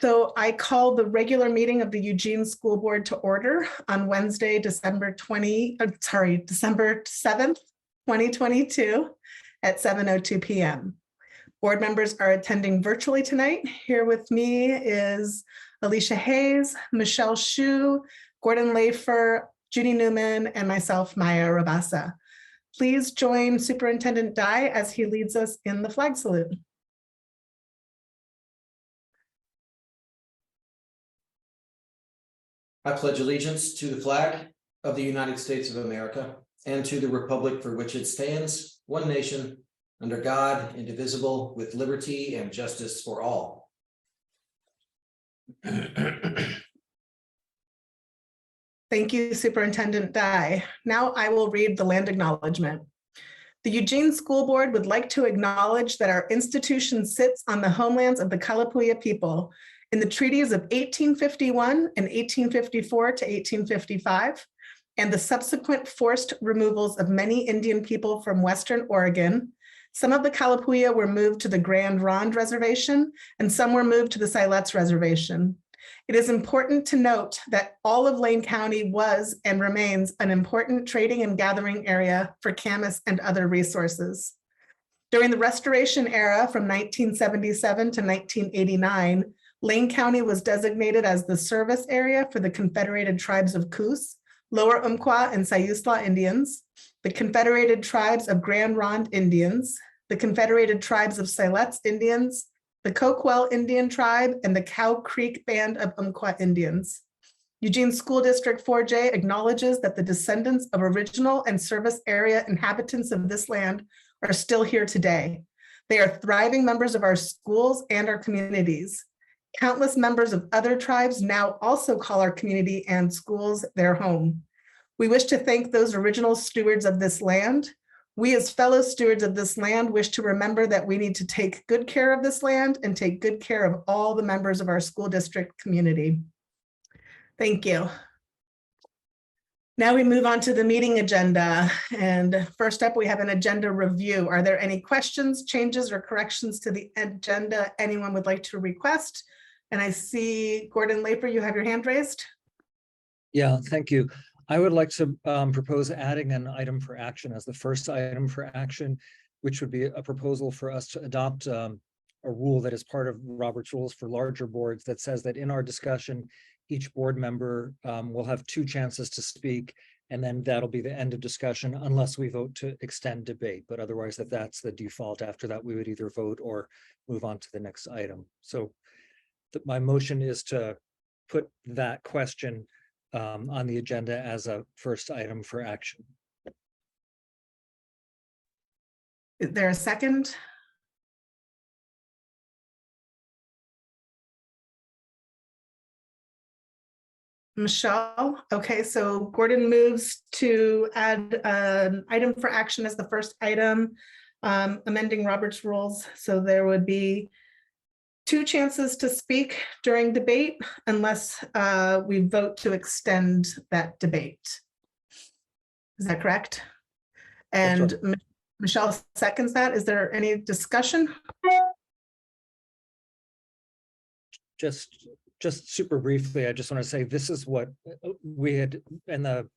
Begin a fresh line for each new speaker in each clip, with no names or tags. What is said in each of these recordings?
So I call the regular meeting of the Eugene School Board to order on Wednesday, December 7th, 2022 at 7:02 p.m. Board members are attending virtually tonight. Here with me is Alicia Hayes, Michelle Hsu, Gordon Lafer, Judy Newman, and myself, Maya Rabasa. Please join Superintendent Dye as he leads us in the flag salute.
I pledge allegiance to the flag of the United States of America and to the republic for which it stands, one nation, under God, indivisible, with liberty and justice for all.
Thank you, Superintendent Dye. Now I will read the land acknowledgement. The Eugene School Board would like to acknowledge that our institution sits on the homelands of the Kalapuya people in the treaties of 1851 and 1854 to 1855, and the subsequent forced removals of many Indian people from Western Oregon. Some of the Kalapuya were moved to the Grand Ronde Reservation, and some were moved to the Siletz Reservation. It is important to note that all of Lane County was and remains an important trading and gathering area for camas and other resources. During the Restoration era from 1977 to 1989, Lane County was designated as the service area for the Confederated Tribes of Coos, Lower Umpqua and Siuslaw Indians, the Confederated Tribes of Grand Ronde Indians, the Confederated Tribes of Siletz Indians, the Coquel Indian Tribe, and the Cow Creek Band of Umpqua Indians. Eugene School District 4J acknowledges that the descendants of original and service area inhabitants of this land are still here today. They are thriving members of our schools and our communities. Countless members of other tribes now also call our community and schools their home. We wish to thank those original stewards of this land. We as fellow stewards of this land wish to remember that we need to take good care of this land and take good care of all the members of our school district community. Thank you. Now we move on to the meeting agenda. And first up, we have an agenda review. Are there any questions, changes, or corrections to the agenda anyone would like to request? And I see Gordon Laper, you have your hand raised.
Yeah, thank you. I would like to propose adding an item for action as the first item for action, which would be a proposal for us to adopt a rule that is part of Robert's rules for larger boards that says that in our discussion, each board member will have 2 chances to speak, and then that'll be the end of discussion unless we vote to extend debate. But otherwise, that's the default. After that, we would either vote or move on to the next item. So my motion is to put that question on the agenda as a first item for action.
Is there a second? Michelle, okay, so Gordon moves to add an item for action as the first item, amending Robert's rules. So there would be 2 chances to speak during debate unless we vote to extend that debate. Is that correct? And right. Michelle seconds that. Is there any discussion?
Just super briefly, I just want to say this is what we had in the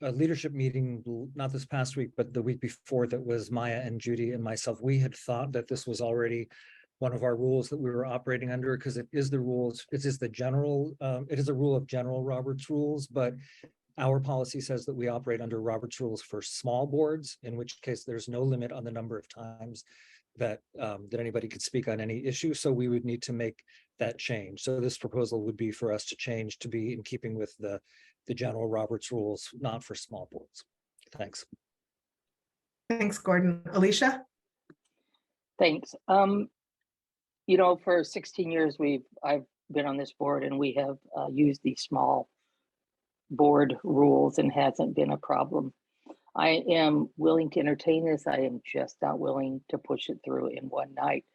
leadership meeting, not this past week, but the week before, that was Maya and Judy and myself. We had thought that this was already one of our rules that we were operating under, because it is the rules, it is the general, it is a rule of general Robert's rules, but our policy says that we operate under Robert's rules for small boards, in which case there's no limit on the number of times that that anybody could speak on any issue. So we would need to make that change. So this proposal would be for us to change to be in keeping with the general Robert's rules, not for small boards. Thanks.
Thanks, Gordon. Alicia?
Thanks. You know, for 16 years, I've been on this board, and we have used these small board rules and hasn't been a problem. I am willing to entertain this. I am just not willing to push it through in one night.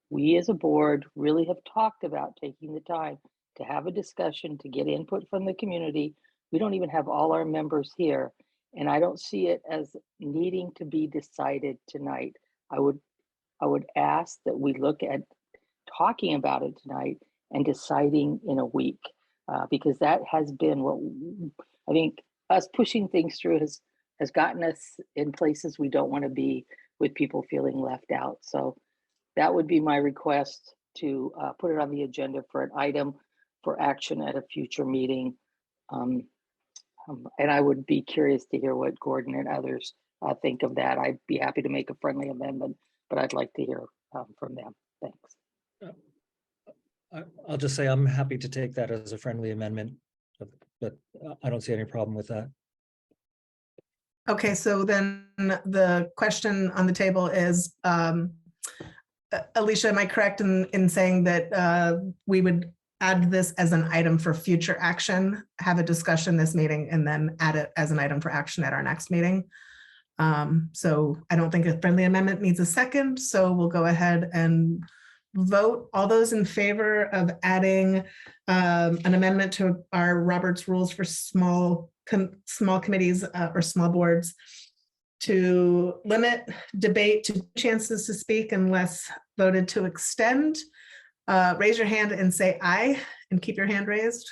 We as a board really have talked about taking the time to have a discussion, to get input from the community. We don't even have all our members here, and I don't see it as needing to be decided tonight. I would ask that we look at talking about it tonight and deciding in a week, because that has been what I think us pushing things through has gotten us in places we don't want to be, with people feeling left out. So that would be my request, to put it on the agenda for an item for action at a future meeting. And I would be curious to hear what Gordon and others think of that. I'd be happy to make a friendly amendment, but I'd like to hear from them. Thanks.
I'll just say I'm happy to take that as a friendly amendment, but I don't see any problem with that.
Okay, so then the question on the table is, Alicia, am I correct in saying that we would add this as an item for future action, have a discussion this meeting, and then add it as an item for action at our next meeting? So I don't think a friendly amendment needs a second, so we'll go ahead and vote. All those in favor of adding an amendment to our Roberts rules for small committees or small boards to limit debate to chances to speak unless voted to extend, raise your hand and say aye, and keep your hand raised.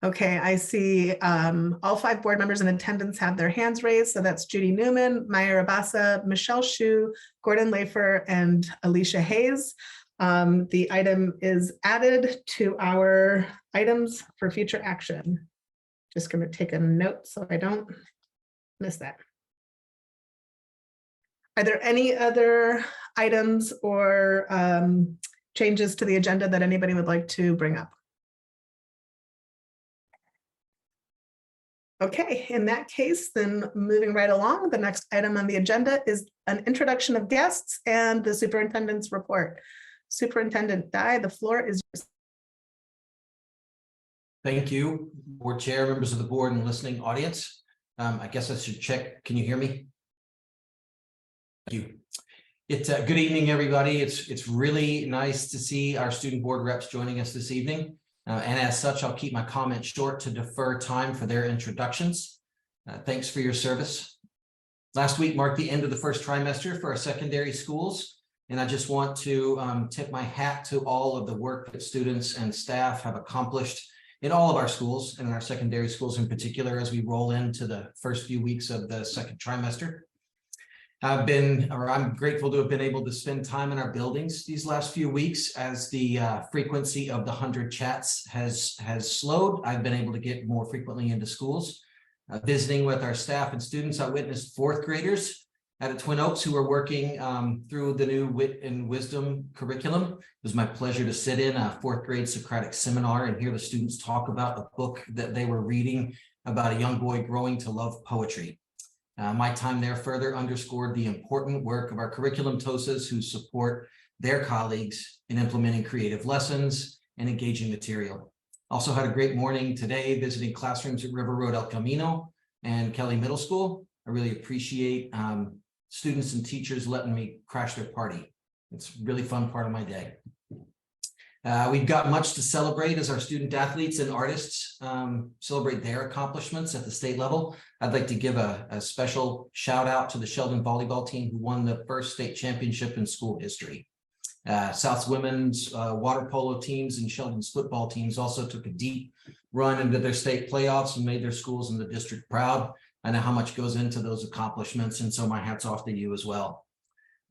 Okay, I see all 5 board members in attendance have their hands raised. So that's Judy Newman, Maya Rabassa, Michelle Shu, Gordon Lafer, and Alicia Hayes. The item is added to our items for future action. Just going to take a note so I don't miss that. Are there any other items or changes to the agenda that anybody would like to bring up? Okay, in that case, then moving right along, the next item on the agenda is an introduction of guests and the superintendent's report. Superintendent Dye, the floor is yours.
Thank you, board chair, members of the board, and listening audience. I guess I should check. Can you hear me? Thank you. It's good evening, everybody. It's really nice to see our student board reps joining us this evening. And as such, I'll keep my comments short to defer time for their introductions. Thanks for your service. Last week marked the end of the first trimester for our secondary schools. And I just want to tip my hat to all of the work that students and staff have accomplished in all of our schools, and in our secondary schools in particular, as we roll into the first few weeks of the second trimester. I'm grateful to have been able to spend time in our buildings these last few weeks as the frequency of the 100 chats has slowed. I've been able to get more frequently into schools. Visiting with our staff and students, I witnessed 4th graders at Twin Oaks who are working through the new Wit and Wisdom curriculum. It was my pleasure to sit in a 4th grade Socratic seminar and hear the students talk about a book that they were reading about a young boy growing to love poetry. My time there further underscored the important work of our curriculum TOSAs who support their colleagues in implementing creative lessons and engaging material. Also had a great morning today visiting classrooms at River Road El Camino and Kelly Middle School. I really appreciate students and teachers letting me crash their party. It's a really fun part of my day. We've got much to celebrate as our student athletes and artists celebrate their accomplishments at the state level. I'd like to give a special shout out to the Sheldon volleyball team who won the first state championship in school history. South's women's water polo teams and Sheldon's football teams also took a deep run into their state playoffs and made their schools in the district proud. I know how much goes into those accomplishments, and so my hat's off to you as well.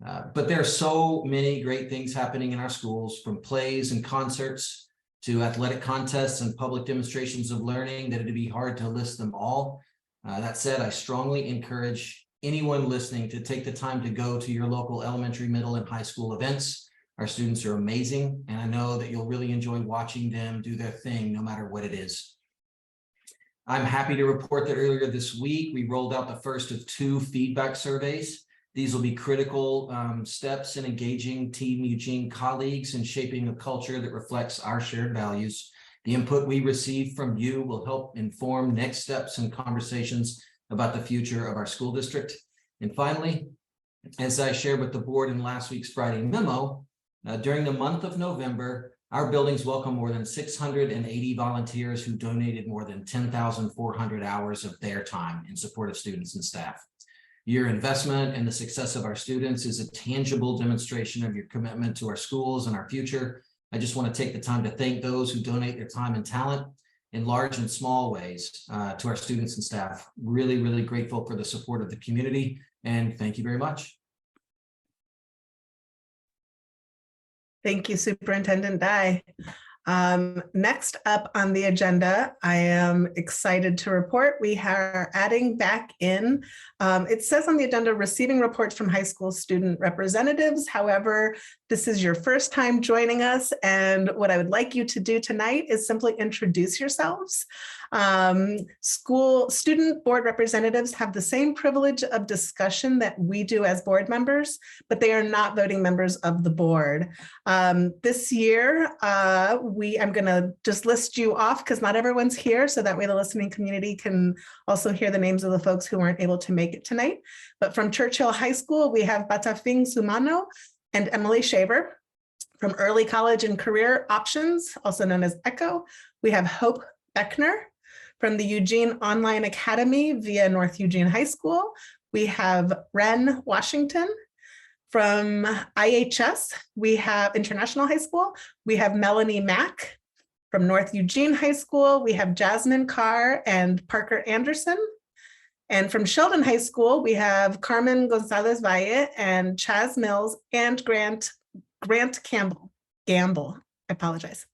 But there are so many great things happening in our schools, from plays and concerts to athletic contests and public demonstrations of learning, that it'd be hard to list them all. That said, I strongly encourage anyone listening to take the time to go to your local elementary, middle, and high school events. Our students are amazing, and I know that you'll really enjoy watching them do their thing, no matter what it is. I'm happy to report that earlier this week, we rolled out the first of 2 feedback surveys. These will be critical steps in engaging Team Eugene colleagues and shaping a culture that reflects our shared values. The input we receive from you will help inform next steps and conversations about the future of our school district. And finally, as I shared with the board in last week's Friday memo, during the month of November, our buildings welcome more than 680 volunteers who donated more than 10,400 hours of their time in support of students and staff. Your investment in the success of our students is a tangible demonstration of your commitment to our schools and our future. I just want to take the time to thank those who donate their time and talent in large and small ways to our students and staff. Really, really grateful for the support of the community, and thank you very much.
Thank you, Superintendent Dye. Next up on the agenda, I am excited to report we are adding back in, it says on the agenda, receiving reports from high school student representatives. However, this is your first time joining us, and what I would like you to do tonight is simply introduce yourselves. Student board representatives have the same privilege of discussion that we do as board members, but they are not voting members of the board. This year, I'm going to just list you off because not everyone's here, so that way the listening community can also hear the names of the folks who weren't able to make it tonight. But from Churchill High School, we have Batafing Sumano and Emily Shaver. From Early College and Career Options, also known as ECHO, we have Hope Beckner. From the Eugene Online Academy via North Eugene High School, we have Ren Washington. From IHS, we have International High School, we have Melanie Mack. From North Eugene High School, we have Jasmine Carr and Parker Anderson. And from Sheldon High School, we have Carmen Gonzalez Valle and Chaz Mills and Grant Gamble, I apologize.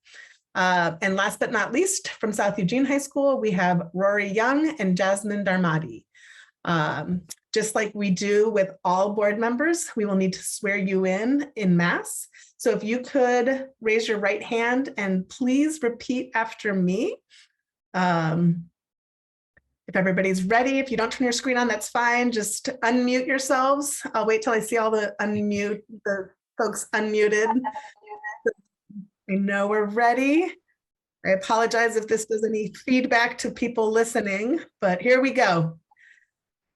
And last but not least, from South Eugene High School, we have Rory Young and Jasmine Darmadi. Just like we do with all board members, we will need to swear you in mass. So if you could raise your right hand and please repeat after me. If everybody's ready, if you don't turn your screen on, that's fine. Just unmute yourselves. I'll wait till I see all the folks unmuted. I know we're ready. I apologize if this does any feedback to people listening, but here we go.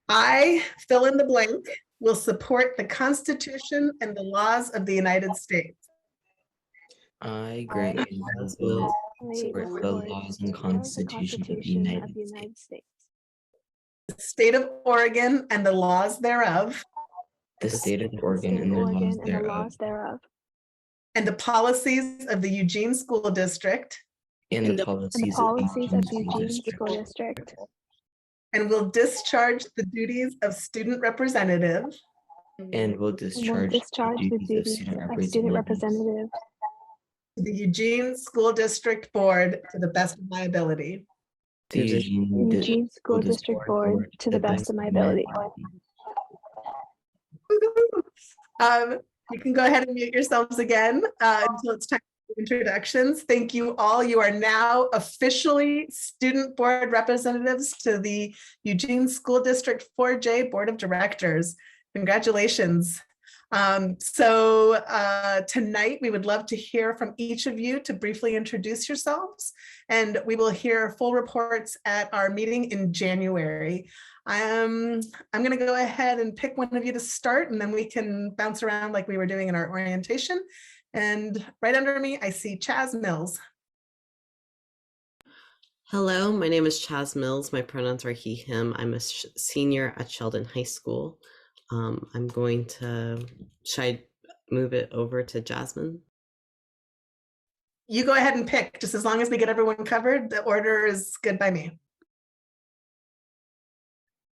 I, fill in the blank, will support the Constitution and the laws of the United States.
I, Grant Gamble, will support the laws and Constitution of the United States.
The state of Oregon and the laws thereof.
The state of Oregon and the laws thereof.
And the policies of the Eugene School District.
And the policies of the Eugene School District.
And will discharge the duties of student representative.
And will discharge the duties of student representative.
To the Eugene School District Board to the best of my ability.
The Eugene School District Board to the best of my ability.
You can go ahead and mute yourselves again until it's time for introductions. Thank you all. You are now officially student board representatives to the Eugene School District 4J Board of Directors. Congratulations. Tonight we would love to hear from each of you to briefly introduce yourselves, and we will hear full reports at our meeting in January. I'm going to go ahead and pick one of you to start, and then we can bounce around like we were doing in our orientation. And right under me, I see Chaz Mills.
Hello, my name is Chaz Mills. My pronouns are he, him. I'm a senior at Sheldon High School. I'm going to, should I move it over to Jasmine?
You go ahead and pick, just as long as we get everyone covered. The order is good by me.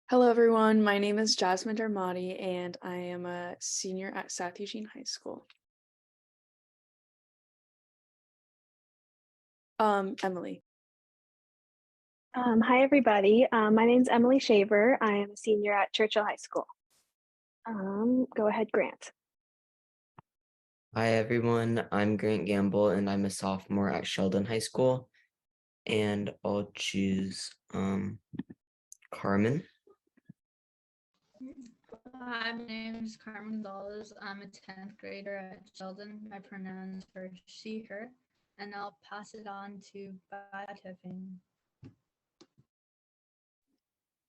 Hello, everyone. My name is Jasmine Darmadi, and I am a senior at South Eugene High School. Emily.
Hi, everybody. My name is Emily Shaver. I am a senior at Churchill High School. Go ahead, Grant.
Hi, everyone. I'm Grant Gamble, and I'm a sophomore at Sheldon High School. And I'll choose Carmen.
Hi, my name is Carmen Gonzalez. I'm a 10th grader at Sheldon. My pronouns are she, her, and I'll pass it on to Batafing.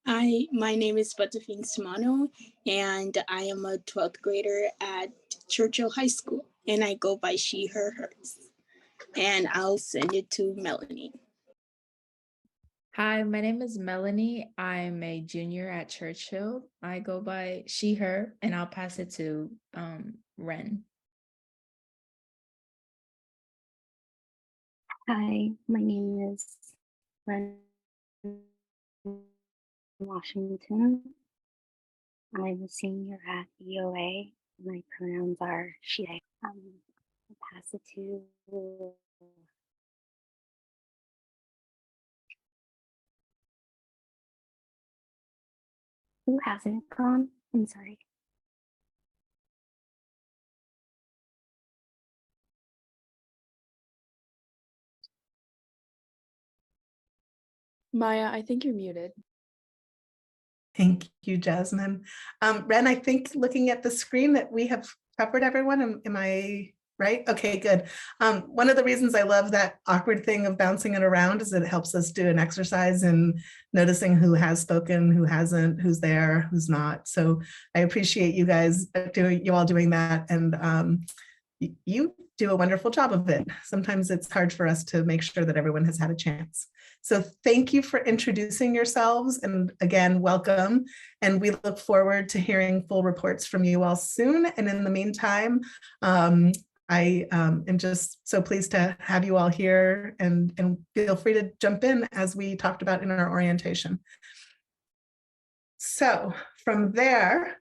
Hi, my name is Batafing Sumano, and I am a 12th grader at Churchill High School, and I go by she, her, hers. And I'll send it to Melanie.
Hi, my name is Melanie. I'm a junior at Churchill. I go by she, her, and I'll pass it to Ren.
Hi, my name is Ren Washington. I'm a senior at EOA. My pronouns are she, they. I'll pass it to who hasn't gone? I'm sorry.
Maya, I think you're muted.
Thank you, Jasmine. Ren, I think looking at the screen that we have covered everyone. Am I right? Okay, good. One of the reasons I love that awkward thing of bouncing it around is that it helps us do an exercise in noticing who has spoken, who hasn't, who's there, who's not. So I appreciate you guys you all doing that. And you do a wonderful job of it. Sometimes it's hard for us to make sure that everyone has had a chance. So thank you for introducing yourselves, and again, welcome. And we look forward to hearing full reports from you all soon. And in the meantime, I am just so pleased to have you all here, and feel free to jump in as we talked about in our orientation. So from there,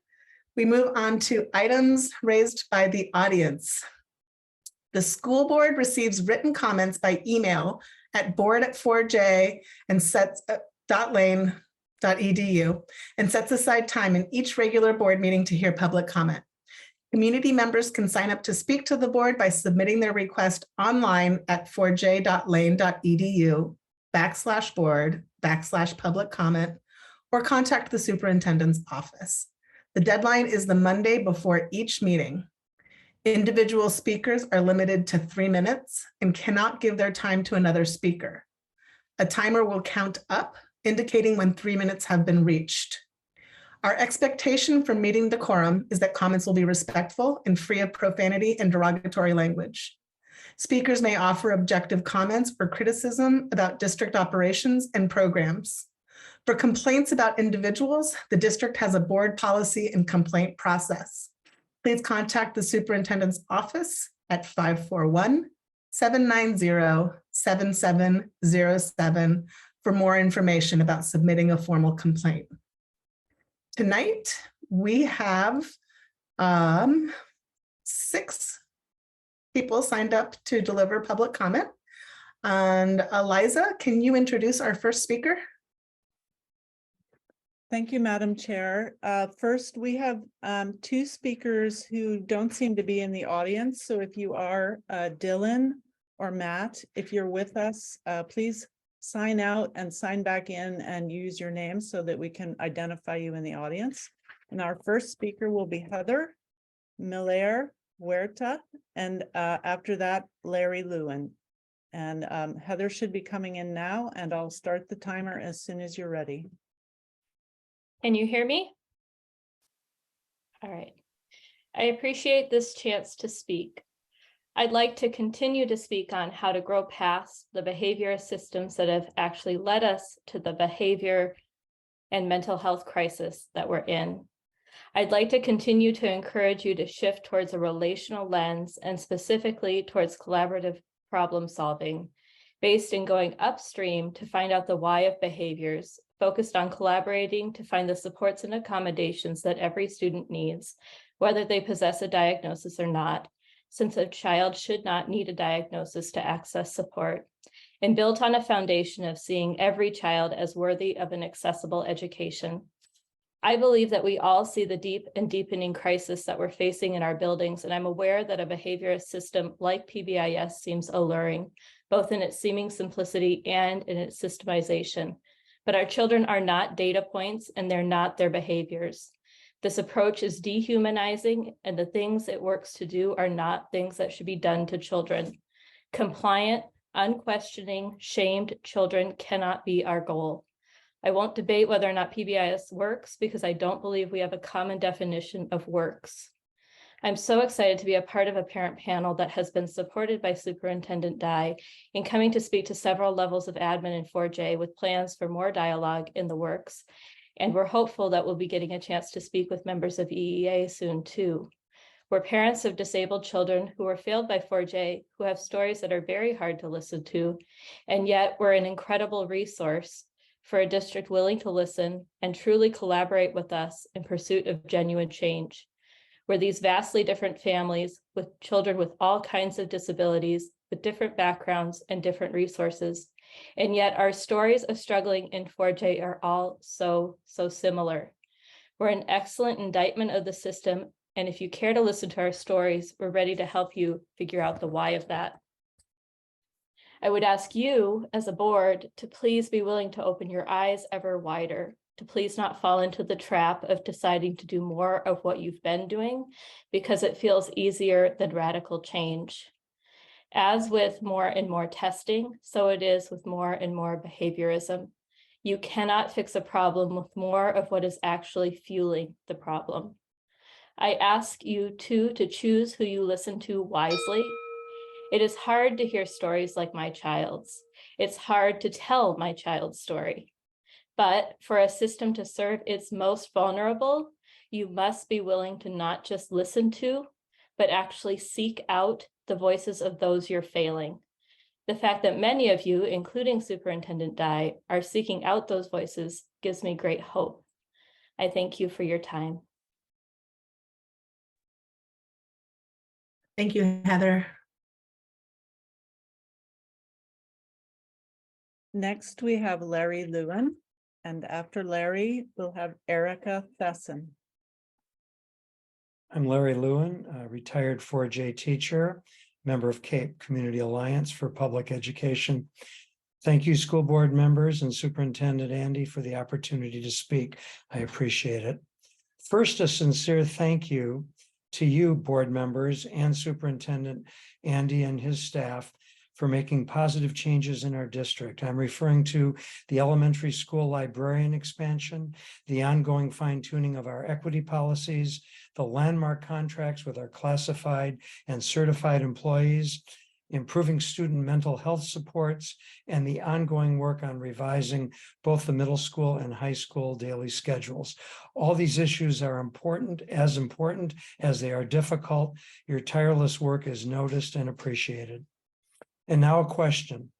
we move on to items raised by the audience. The school board receives written comments by email at board@4j and sets.lane.edu and sets aside time in each regular board meeting to hear public comment. Community members can sign up to speak to the board by submitting their request online at 4j.lane.edu/board/public comment, or contact the superintendent's office. The deadline is the Monday before each meeting. Individual speakers are limited to 3 minutes and cannot give their time to another speaker. A timer will count up, indicating when 3 minutes have been reached. Our expectation for meeting decorum is that comments will be respectful and free of profanity and derogatory language. Speakers may offer objective comments or criticism about district operations and programs. For complaints about individuals, the district has a board policy and complaint process. Please contact the superintendent's office at 541-790-7707 for more information about submitting a formal complaint. Tonight, we have 6 people signed up to deliver public comment. And Eliza, can you introduce our first speaker?
Thank you, Madam Chair. First, we have 2 speakers who don't seem to be in the audience. So if you are Dylan or Matt, if you're with us, please sign out and sign back in and use your name so that we can identify you in the audience. And our first speaker will be Heather Miller Huerta, and after that, Larry Lewin. And Heather should be coming in now, and I'll start the timer as soon as you're ready.
Can you hear me? All right. I appreciate this chance to speak. I'd like to continue to speak on how to grow past the behavior systems that have actually led us to the behavior and mental health crisis that we're in. I'd like to continue to encourage you to shift towards a relational lens, and specifically towards collaborative problem solving, based in going upstream to find out the why of behaviors, focused on collaborating to find the supports and accommodations that every student needs, whether they possess a diagnosis or not, since a child should not need a diagnosis to access support, and built on a foundation of seeing every child as worthy of an accessible education. I believe that we all see the deep and deepening crisis that we're facing in our buildings, and I'm aware that a behaviorist system like PBIS seems alluring, both in its seeming simplicity and in its systemization. But our children are not data points, and they're not their behaviors. This approach is dehumanizing, and the things it works to do are not things that should be done to children. Compliant, unquestioning, shamed children cannot be our goal. I won't debate whether or not PBIS works, because I don't believe we have a common definition of works. I'm so excited to be a part of a parent panel that has been supported by Superintendent Dye in coming to speak to several levels of admin in 4J with plans for more dialogue in the works. And we're hopeful that we'll be getting a chance to speak with members of EEA soon too. We're parents of disabled children who were failed by 4J, who have stories that are very hard to listen to, and yet we're an incredible resource for a district willing to listen and truly collaborate with us in pursuit of genuine change. We're these vastly different families with children with all kinds of disabilities, with different backgrounds and different resources. And yet our stories of struggling in 4J are all so similar. We're an excellent indictment of the system. And if you care to listen to our stories, we're ready to help you figure out the why of that. I would ask you as a board to please be willing to open your eyes ever wider, to please not fall into the trap of deciding to do more of what you've been doing because it feels easier than radical change. As with more and more testing, so it is with more and more behaviorism. You cannot fix a problem with more of what is actually fueling the problem. I ask you too to choose who you listen to wisely. It is hard to hear stories like my child's. It's hard to tell my child's story. But for a system to serve its most vulnerable, you must be willing to not just listen to, but actually seek out the voices of those you're failing. The fact that many of you, including Superintendent Dye, are seeking out those voices gives me great hope. I thank you for your time.
Thank you, Heather.
Next, we have Larry Lewin, and after Larry, we'll have Erica Thesson.
I'm Larry Lewin, a retired 4J teacher, member of Cape Community Alliance for Public Education. Thank you, school board members and Superintendent Andy, for the opportunity to speak. I appreciate it. First, a sincere thank you to you, board members, and Superintendent Andy and his staff for making positive changes in our district. I'm referring to the elementary school librarian expansion, the ongoing fine-tuning of our equity policies, the landmark contracts with our classified and certified employees, improving student mental health supports, and the ongoing work on revising both the middle school and high school daily schedules. All these issues are important as they are difficult. Your tireless work is noticed and appreciated. And now a question.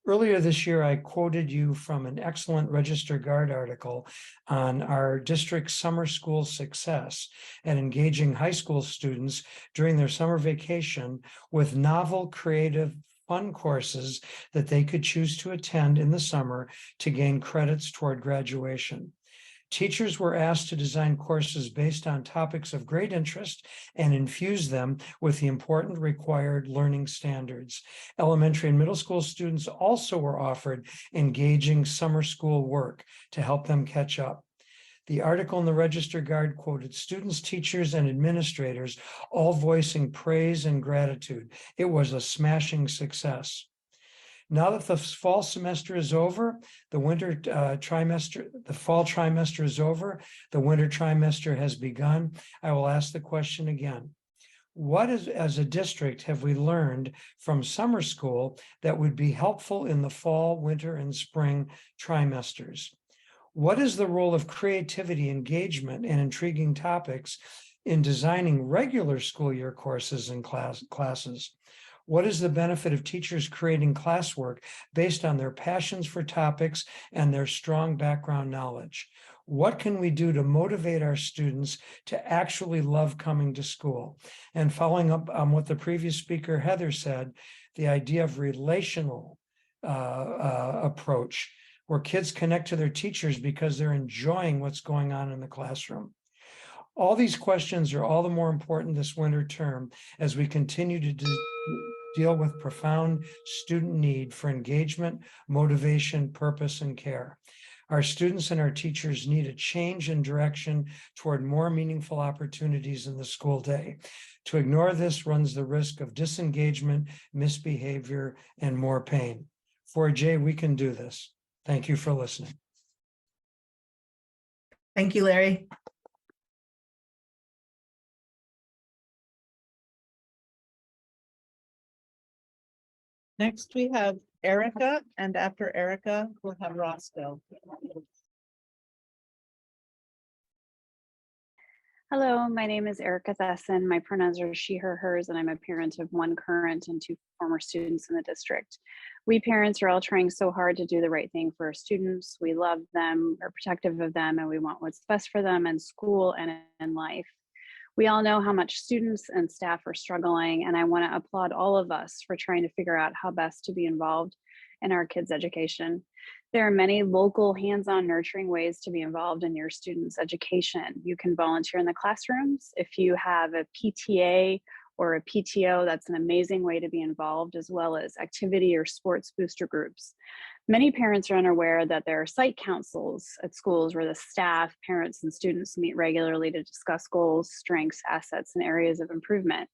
Earlier this year, I quoted you from an excellent Register Guard article on our district's summer school success at engaging high school students during their summer vacation with novel, creative, fun courses that they could choose to attend in the summer to gain credits toward graduation. Teachers were asked to design courses based on topics of great interest and infuse them with the important required learning standards. Elementary and middle school students also were offered engaging summer school work to help them catch up. The article in the Register Guard quoted students, teachers, and administrators all voicing praise and gratitude. It was a smashing success. Now that the fall semester is over, the fall trimester is over, the winter trimester has begun, I will ask the question again. What as a district have we learned from summer school that would be helpful in the fall, winter, and spring trimesters? What is the role of creativity, engagement, and intriguing topics in designing regular school year courses and classes? What is the benefit of teachers creating classwork based on their passions for topics and their strong background knowledge? What can we do to motivate our students to actually love coming to school? And following up on what the previous speaker, Heather, said, the idea of relational approach, where kids connect to their teachers because they're enjoying what's going on in the classroom. All these questions are all the more important this winter term as we continue to deal with profound student need for engagement, motivation, purpose, and care. Our students and our teachers need a change in direction toward more meaningful opportunities in the school day. To ignore this runs the risk of disengagement, misbehavior, and more pain. 4J, we can do this. Thank you for listening.
Thank you, Larry.
Next, we have Erica, and after Erica, we'll have Roscoe.
Hello, my name is Erica Thesson. My pronouns are she, her, hers, and I'm a parent of one current and 2 former students in the district. We parents are all trying so hard to do the right thing for our students. We love them, are protective of them, and we want what's best for them in school and in life. We all know how much students and staff are struggling, and I want to applaud all of us for trying to figure out how best to be involved in our kids' education. There are many local hands-on nurturing ways to be involved in your students' education. You can volunteer in the classrooms. If you have a PTA or a PTO, that's an amazing way to be involved, as well as activity or sports booster groups. Many parents are unaware that there are site councils at schools where the staff, parents, and students meet regularly to discuss goals, strengths, assets, and areas of improvement.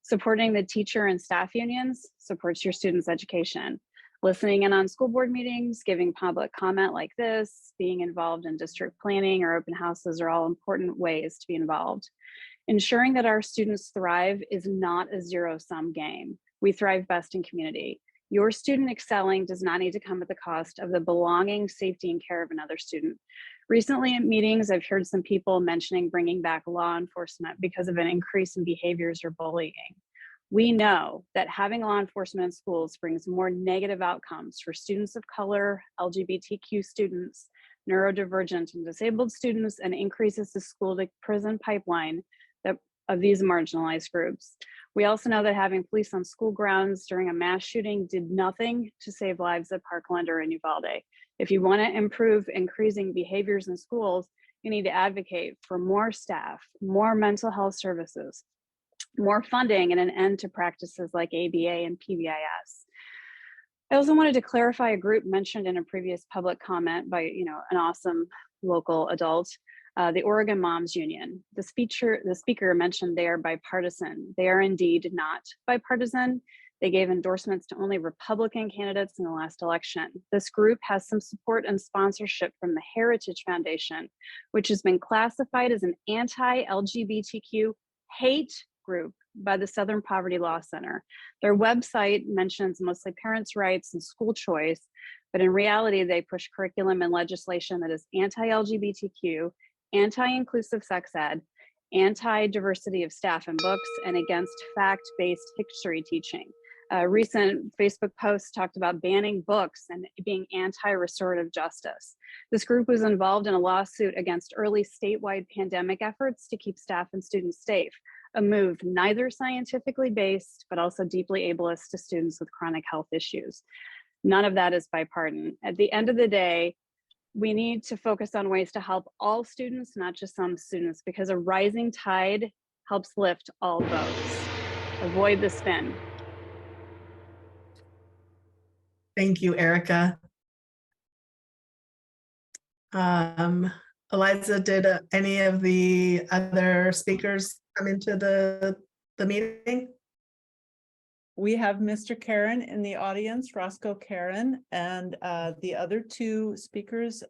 Supporting the teacher and staff unions supports your students' education. Listening in on school board meetings, giving public comment like this, being involved in district planning or open houses are all important ways to be involved. Ensuring that our students thrive is not a zero-sum game. We thrive best in community. Your student excelling does not need to come at the cost of the belonging, safety, and care of another student. Recently at meetings, I've heard some people mentioning bringing back law enforcement because of an increase in behaviors or bullying. We know that having law enforcement in schools brings more negative outcomes for students of color, LGBTQ students, neurodivergent and disabled students, and increases the school to prison pipeline of these marginalized groups. We also know that having police on school grounds during a mass shooting did nothing to save lives at Parkland or in Uvalde. If you want to improve increasing behaviors in schools, you need to advocate for more staff, more mental health services, more funding, and an end to practices like ABA and PBIS. I also wanted to clarify a group mentioned in a previous public comment by an awesome local adult, the Oregon Moms Union. The speaker mentioned they are bipartisan. They are indeed not bipartisan. They gave endorsements to only Republican candidates in the last election. This group has some support and sponsorship from the Heritage Foundation, which has been classified as an anti-LGBTQ hate group by the Southern Poverty Law Center. Their website mentions mostly parents' rights and school choice, but in reality, they push curriculum and legislation that is anti-LGBTQ, anti-inclusive sex ed, anti-diversity of staff and books, and against fact-based history teaching. A recent Facebook post talked about banning books and being anti-restorative justice. This group was involved in a lawsuit against early statewide pandemic efforts to keep staff and students safe, a move neither scientifically based, but also deeply ableist to students with chronic health issues. None of that is bipartisan. At the end of the day, we need to focus on ways to help all students, not just some students, because a rising tide helps lift all boats. Avoid the spin.
Thank you, Erica. Eliza, did any of the other speakers come into the meeting?
We have Mr. Karen in the audience, Roscoe Karen, and the other 2 speakers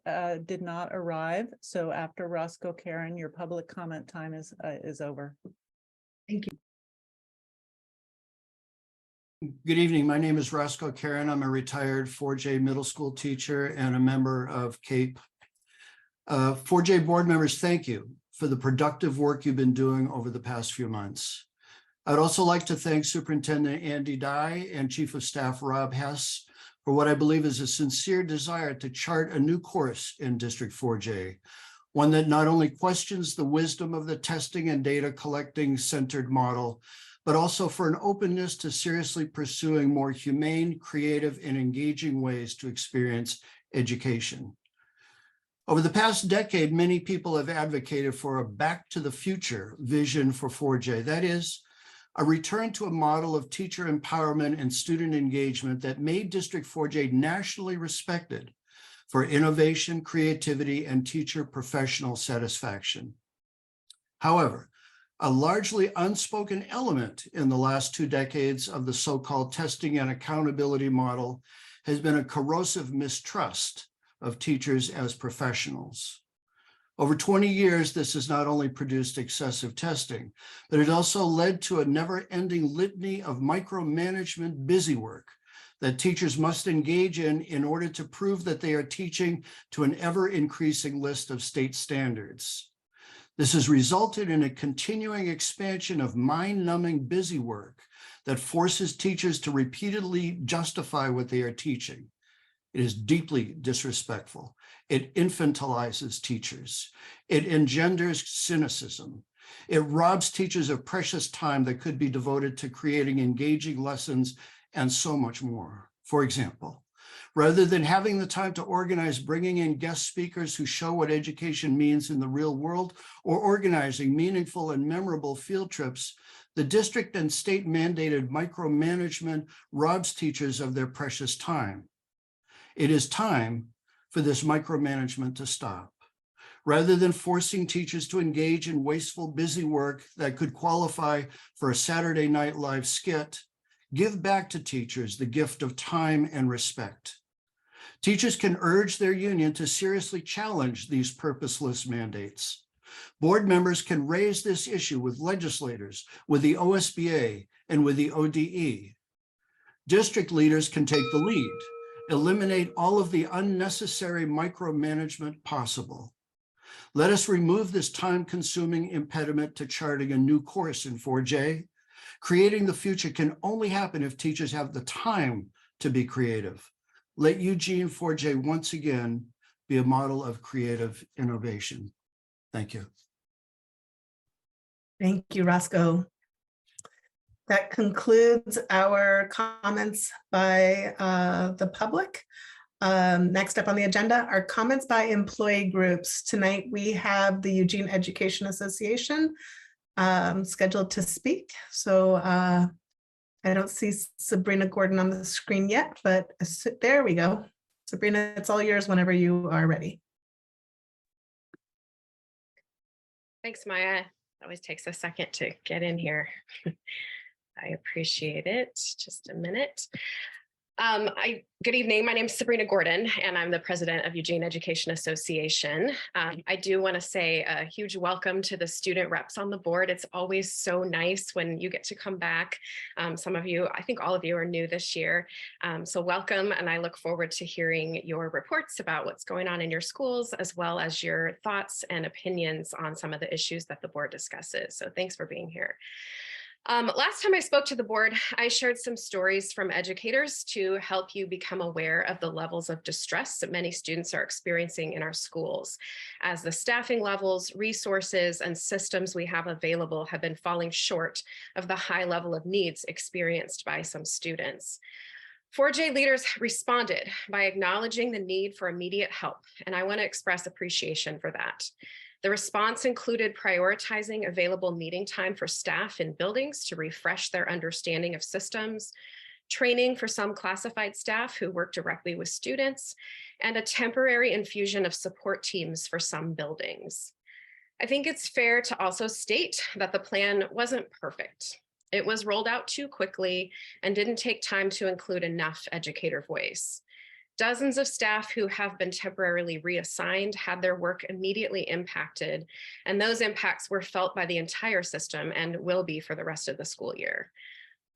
did not arrive. So after Roscoe Karen, your public comment time is over.
Thank you.
Good evening. My name is Roscoe Karen. I'm a retired 4J middle school teacher and a member of CAPE. 4J board members, thank you for the productive work you've been doing over the past few months. I'd also like to thank Superintendent Andy Dye and Chief of Staff Rob Hess for what I believe is a sincere desire to chart a new course in District 4J, one that not only questions the wisdom of the testing and data collecting centered model, but also for an openness to seriously pursuing more humane, creative, and engaging ways to experience education. Over the past decade, many people have advocated for a back to the future vision for 4J. That is, a return to a model of teacher empowerment and student engagement that made District 4J nationally respected for innovation, creativity, and teacher professional satisfaction. However, a largely unspoken element in the last 2 decades of the so-called testing and accountability model has been a corrosive mistrust of teachers as professionals. Over 20 years, this has not only produced excessive testing, but it also led to a never-ending litany of micromanagement busywork that teachers must engage in order to prove that they are teaching to an ever-increasing list of state standards. This has resulted in a continuing expansion of mind-numbing busy work that forces teachers to repeatedly justify what they are teaching. It is deeply disrespectful. It infantilizes teachers. It engenders cynicism. It robs teachers of precious time that could be devoted to creating engaging lessons and so much more. For example, rather than having the time to organize bringing in guest speakers who show what education means in the real world, or organizing meaningful and memorable field trips, the district and state mandated micromanagement robs teachers of their precious time. It is time for this micromanagement to stop. Rather than forcing teachers to engage in wasteful, busy work that could qualify for a Saturday Night Live skit, give back to teachers the gift of time and respect. Teachers can urge their union to seriously challenge these purposeless mandates. Board members can raise this issue with legislators, with the OSBA, and with the ODE. District leaders can take the lead, eliminate all of the unnecessary micromanagement possible. Let us remove this time-consuming impediment to charting a new course in 4J. Creating the future can only happen if teachers have the time to be creative. Let Eugene 4J once again be a model of creative innovation. Thank you.
Thank you, Roscoe. That concludes our comments by the public. Next up on the agenda are comments by employee groups. Tonight we have the Eugene Education Association scheduled to speak. So I don't see Sabrina Gordon on the screen yet, but there we go. Sabrina, it's all yours whenever you are ready.
Thanks, Maya. It always takes a second to get in here. I appreciate it. Just a minute. Good evening. My name is Sabrina Gordon, and I'm the president of Eugene Education Association. I do want to say a huge welcome to the student reps on the board. It's always so nice when you get to come back. Some of you, I think all of you are new this year. So welcome, and I look forward to hearing your reports about what's going on in your schools, as well as your thoughts and opinions on some of the issues that the board discusses. So thanks for being here. Last time I spoke to the board, I shared some stories from educators to help you become aware of the levels of distress that many students are experiencing in our schools, as the staffing levels, resources, and systems we have available have been falling short of the high level of needs experienced by some students. 4J leaders responded by acknowledging the need for immediate help, and I want to express appreciation for that. The response included prioritizing available meeting time for staff in buildings to refresh their understanding of systems, training for some classified staff who work directly with students, and a temporary infusion of support teams for some buildings. I think it's fair to also state that the plan wasn't perfect. It was rolled out too quickly and didn't take time to include enough educator voice. Dozens of staff who have been temporarily reassigned had their work immediately impacted, and those impacts were felt by the entire system and will be for the rest of the school year.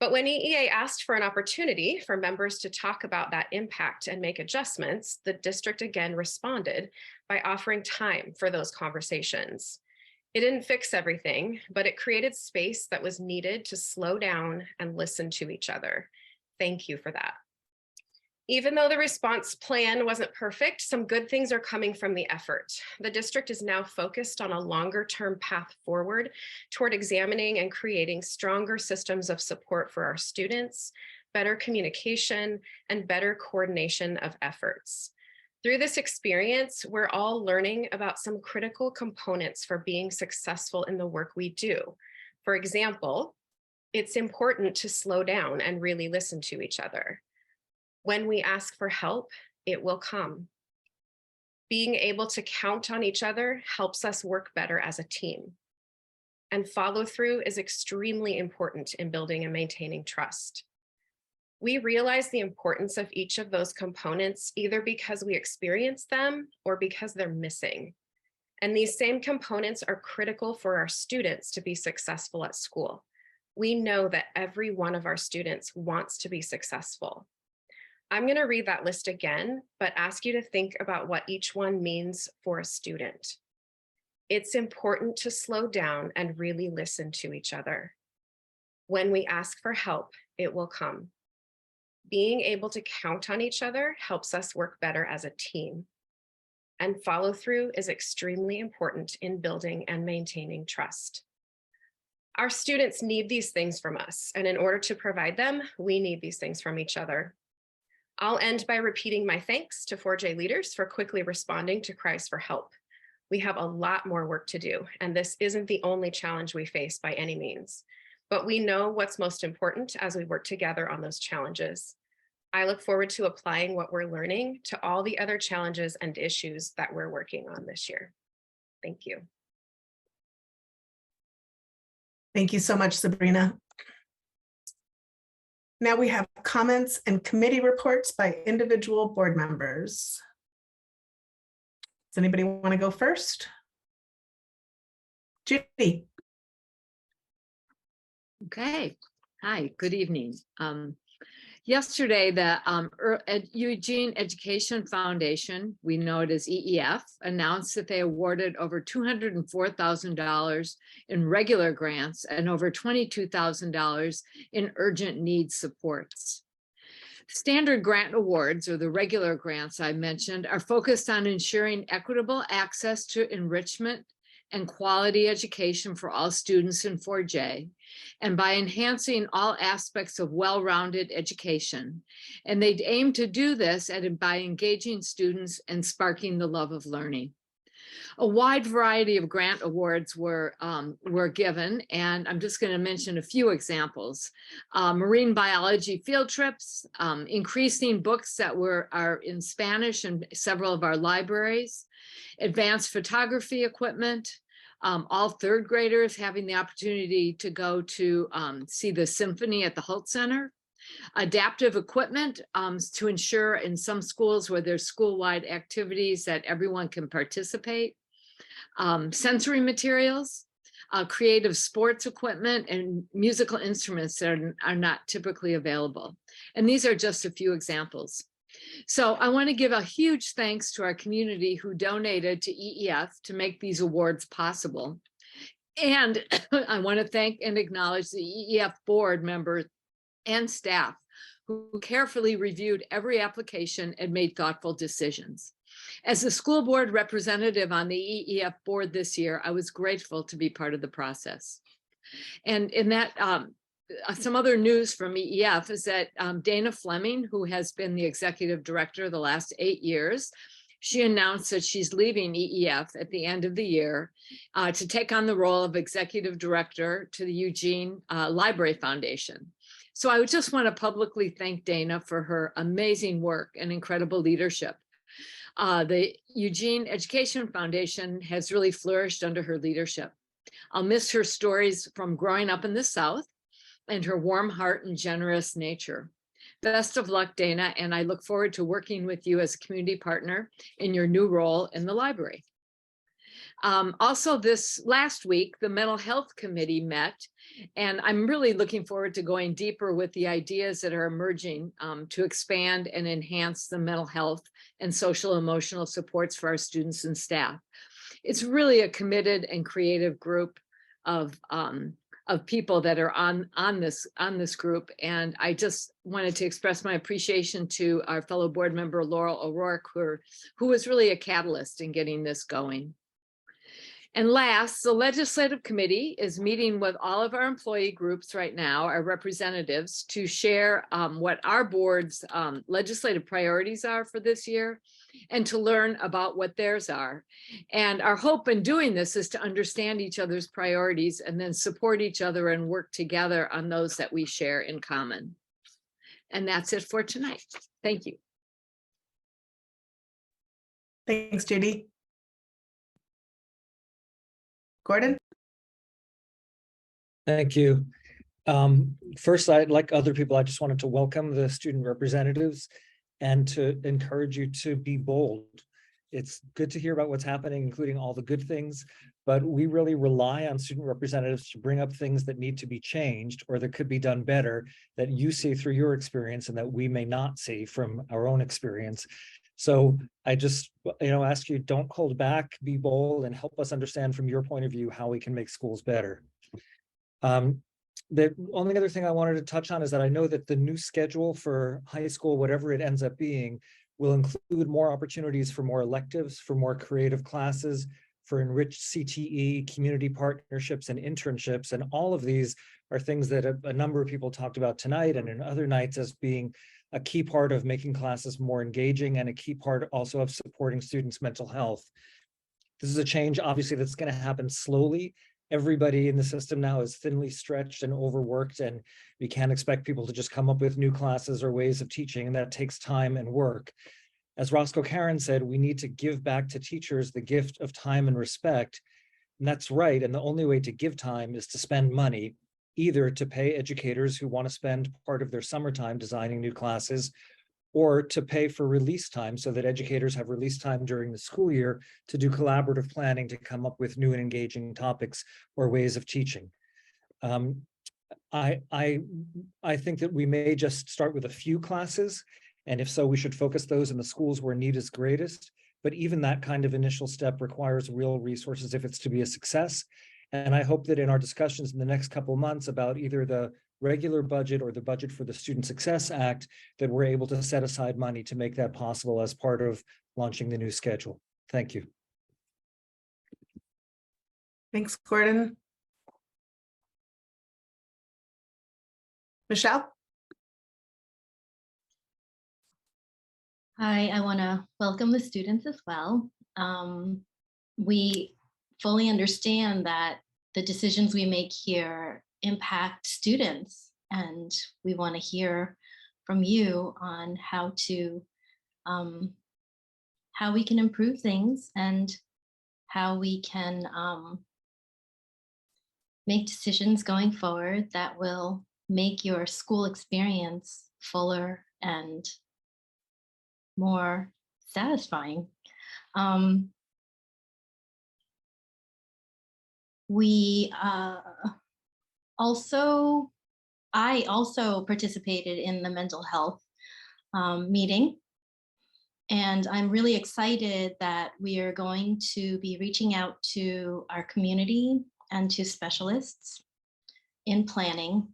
But when EEA asked for an opportunity for members to talk about that impact and make adjustments, the district again responded by offering time for those conversations. It didn't fix everything, but it created space that was needed to slow down and listen to each other. Thank you for that. Even though the response plan wasn't perfect, some good things are coming from the effort. The district is now focused on a longer-term path forward toward examining and creating stronger systems of support for our students, better communication, and better coordination of efforts. Through this experience, we're all learning about some critical components for being successful in the work we do. For example, it's important to slow down and really listen to each other. When we ask for help, it will come. Being able to count on each other helps us work better as a team. And follow through is extremely important in building and maintaining trust. We realize the importance of each of those components either because we experience them or because they're missing. And these same components are critical for our students to be successful at school. We know that every one of our students wants to be successful. I'm going to read that list again, but ask you to think about what each one means for a student. It's important to slow down and really listen to each other. When we ask for help, it will come. Being able to count on each other helps us work better as a team. And follow through is extremely important in building and maintaining trust. Our students need these things from us, and in order to provide them, we need these things from each other. I'll end by repeating my thanks to 4J leaders for quickly responding to cries for help. We have a lot more work to do, and this isn't the only challenge we face by any means, but we know what's most important as we work together on those challenges. I look forward to applying what we're learning to all the other challenges and issues that we're working on this year. Thank you.
Thank you so much, Sabrina. Now we have comments and committee reports by individual board members. Does anybody want to go first? Judy.
Okay. Hi, good evening. Yesterday, the Eugene Education Foundation, we know it as EEF, announced that they awarded over $204,000 in regular grants and over $22,000 in urgent needs supports. Standard grant awards, or the regular grants I mentioned, are focused on ensuring equitable access to enrichment and quality education for all students in 4J, and by enhancing all aspects of well-rounded education. And they aim to do this by engaging students and sparking the love of learning. A wide variety of grant awards were given, and I'm just going to mention a few examples. Marine biology field trips, increasing books that are in Spanish in several of our libraries, advanced photography equipment, all third graders having the opportunity to go to see the symphony at the Holt Center, adaptive equipment to ensure in some schools where there's school-wide activities that everyone can participate, sensory materials, creative sports equipment, and musical instruments that are not typically available. And these are just a few examples. So I want to give a huge thanks to our community who donated to EEF to make these awards possible. And I want to thank and acknowledge the EEF board members and staff who carefully reviewed every application and made thoughtful decisions. As the school board representative on the EEF board this year, I was grateful to be part of the process. And in that, some other news from EEF is that Dana Fleming, who has been the executive director the last 8 years, she announced that she's leaving EEF at the end of the year to take on the role of executive director to the Eugene Library Foundation. So I would just want to publicly thank Dana for her amazing work and incredible leadership. The Eugene Education Foundation has really flourished under her leadership. I'll miss her stories from growing up in the South and her warm heart and generous nature. Best of luck, Dana, and I look forward to working with you as a community partner in your new role in the library. Also, this last week, the Mental Health Committee met, and I'm really looking forward to going deeper with the ideas that are emerging to expand and enhance the mental health and social emotional supports for our students and staff. It's really a committed and creative group of people that are on this group, and I just wanted to express my appreciation to our fellow board member Laurel O'Rourke, who was really a catalyst in getting this going. And last, the legislative committee is meeting with all of our employee groups right now, our representatives, to share what our board's legislative priorities are for this year and to learn about what theirs are. And our hope in doing this is to understand each other's priorities and then support each other and work together on those that we share in common. And that's it for tonight. Thank you.
Thanks, Judy. Gordon?
Thank you. First, like other people, I just wanted to welcome the student representatives and to encourage you to be bold It's good to hear about what's happening, including all the good things, but we really rely on student representatives to bring up things that need to be changed or that could be done better that you see through your experience and that we may not see from our own experience. So I just, ask you, don't hold back, be bold, and help us understand from your point of view how we can make schools better. The only other thing I wanted to touch on is that I know that the new schedule for high school, whatever it ends up being, will include more opportunities for more electives, for more creative classes, for enriched CTE, community partnerships, and internships. And all of these are things that a number of people talked about tonight and in other nights as being a key part of making classes more engaging and a key part also of supporting students' mental health. This is a change, obviously, that's going to happen slowly. Everybody in the system now is thinly stretched and overworked, and we can't expect people to just come up with new classes or ways of teaching, and that takes time and work. As Roscoe Karen said, we need to give back to teachers the gift of time and respect, and that's right. And the only way to give time is to spend money, either to pay educators who want to spend part of their summertime designing new classes, or to pay for release time so that educators have release time during the school year to do collaborative planning to come up with new and engaging topics or ways of teaching. I think that we may just start with a few classes, and if so, we should focus those in the schools where need is greatest. But even that kind of initial step requires real resources if it's to be a success. And I hope that in our discussions in the next couple of months about either the regular budget or the budget for the Student Success Act, that we're able to set aside money to make that possible as part of launching the new schedule. Thank you.
Thanks, Gordon. Michelle?
Hi, I want to welcome the students as well. We fully understand that the decisions we make here impact students, and we want to hear from you on how we can improve things and how we can make decisions going forward that will make your school experience fuller and more satisfying. I also participated in the mental health meeting, and I'm really excited that we are going to be reaching out to our community and to specialists in planning,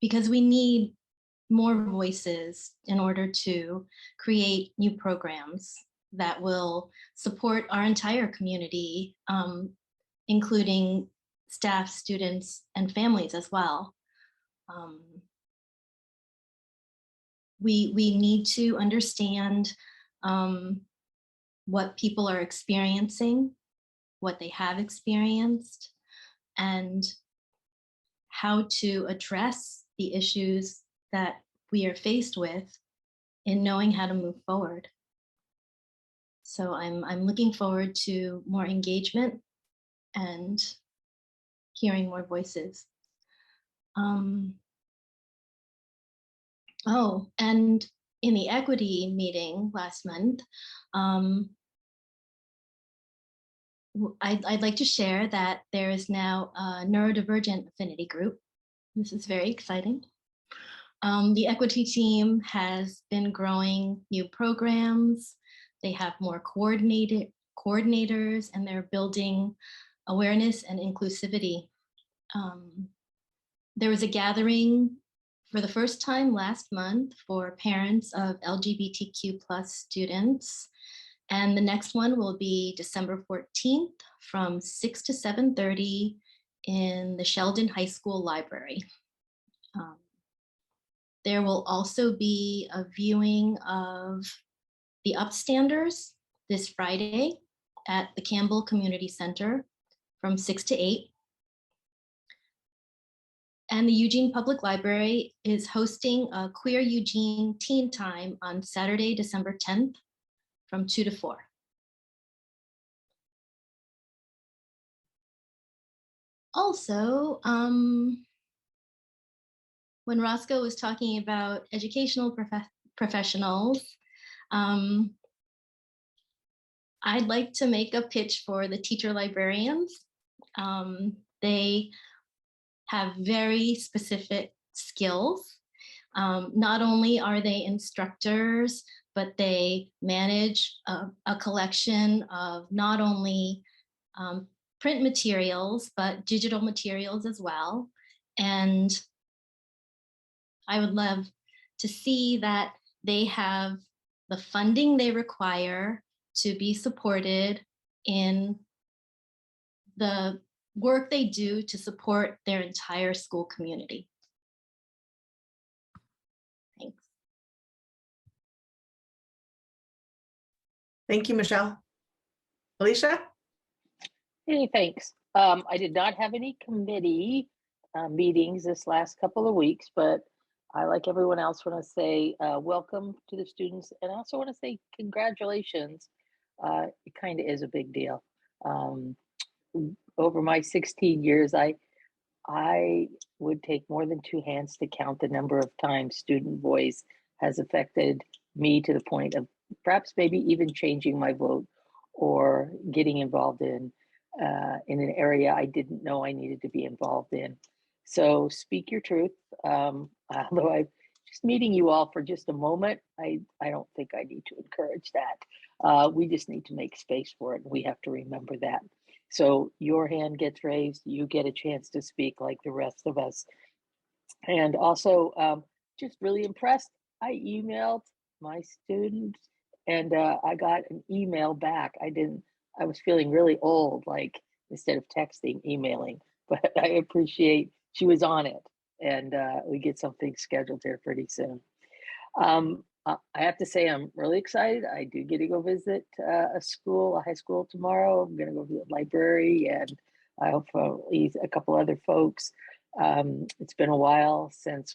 because we need more voices in order to create new programs that will support our entire community, including staff, students, and families as well. We need to understand what people are experiencing, what they have experienced, and how to address the issues that we are faced with in knowing how to move forward. So I'm looking forward to more engagement and hearing more voices. And in the equity meeting last month, I'd like to share that there is now a neurodivergent affinity group. This is very exciting. The equity team has been growing new programs. They have more coordinators, and they're building awareness and inclusivity. There was a gathering for the first time last month for parents of LGBTQ+ students. And the next one will be December 14th from 6 to 7:30 in the Sheldon High School Library. There will also be a viewing of The Upstanders this Friday at the Campbell Community Center from 6 to 8. And the Eugene Public Library is hosting a Queer Eugene Teen Time on Saturday, December 10th from 2 to 4. Also, when Roscoe was talking about educational professionals, I'd like to make a pitch for the teacher librarians. They have very specific skills. Not only are they instructors, but they manage a collection of not only print materials, but digital materials as well. And I would love to see that they have the funding they require to be supported in the work they do to support their entire school community. Thanks.
Thank you, Michelle. Alicia?
Hey, thanks. I did not have any committee meetings this last couple of weeks, but I, like everyone else, want to say welcome to the students, and I also want to say congratulations. It kind of is a big deal. Over my 16 years, I would take more than two hands to count the number of times student voice has affected me to the point of perhaps maybe even changing my vote or getting involved in an area I didn't know I needed to be involved in. So speak your truth. Although I'm just meeting you all for just a moment, I don't think I need to encourage that. We just need to make space for it. And we have to remember that. So your hand gets raised, you get a chance to speak like the rest of us. And also just really impressed. I emailed my students and I got an email back. I was feeling really old, like instead of texting, emailing, but I appreciate she was on it, and we get something scheduled here pretty soon. I have to say I'm really excited. I do get to go visit a high school tomorrow. I'm gonna go visit the library, and I hope a couple other folks. It's been a while since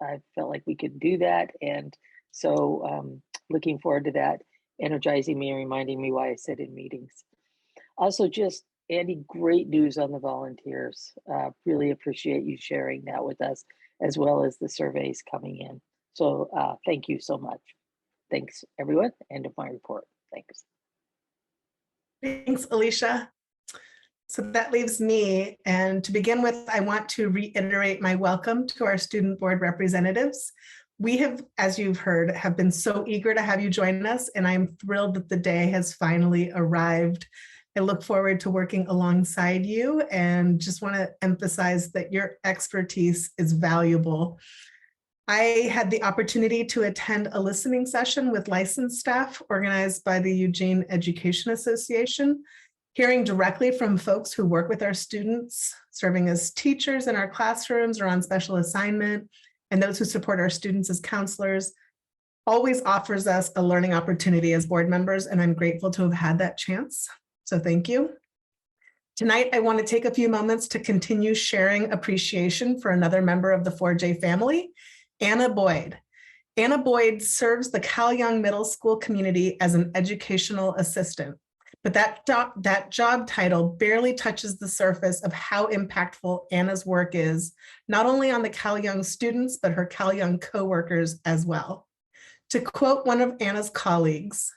I felt like we could do that, and so looking forward to that, energizing me and reminding me why I sit in meetings. Also, just Andy, great news on the volunteers. Really appreciate you sharing that with us, as well as the surveys coming in. So thank you so much. Thanks, everyone. End of my report. Thanks.
Thanks, Alicia. So that leaves me. And to begin with, I want to reiterate my welcome to our student board representatives. We have, as you've heard, have been so eager to have you join us, and I'm thrilled that the day has finally arrived. I look forward to working alongside you and just want to emphasize that your expertise is valuable. I had the opportunity to attend a listening session with licensed staff organized by the Eugene Education Association, hearing directly from folks who work with our students, serving as teachers in our classrooms or on special assignment, and those who support our students as counselors, always offers us a learning opportunity as board members, and I'm grateful to have had that chance. So thank you. Tonight, I want to take a few moments to continue sharing appreciation for another member of the 4J family, Anna Boyd. Anna Boyd serves the Cal Young Middle School community as an educational assistant, but that job title barely touches the surface of how impactful Anna's work is, not only on the Cal Young students, but her Cal Young coworkers as well. To quote one of Anna's colleagues,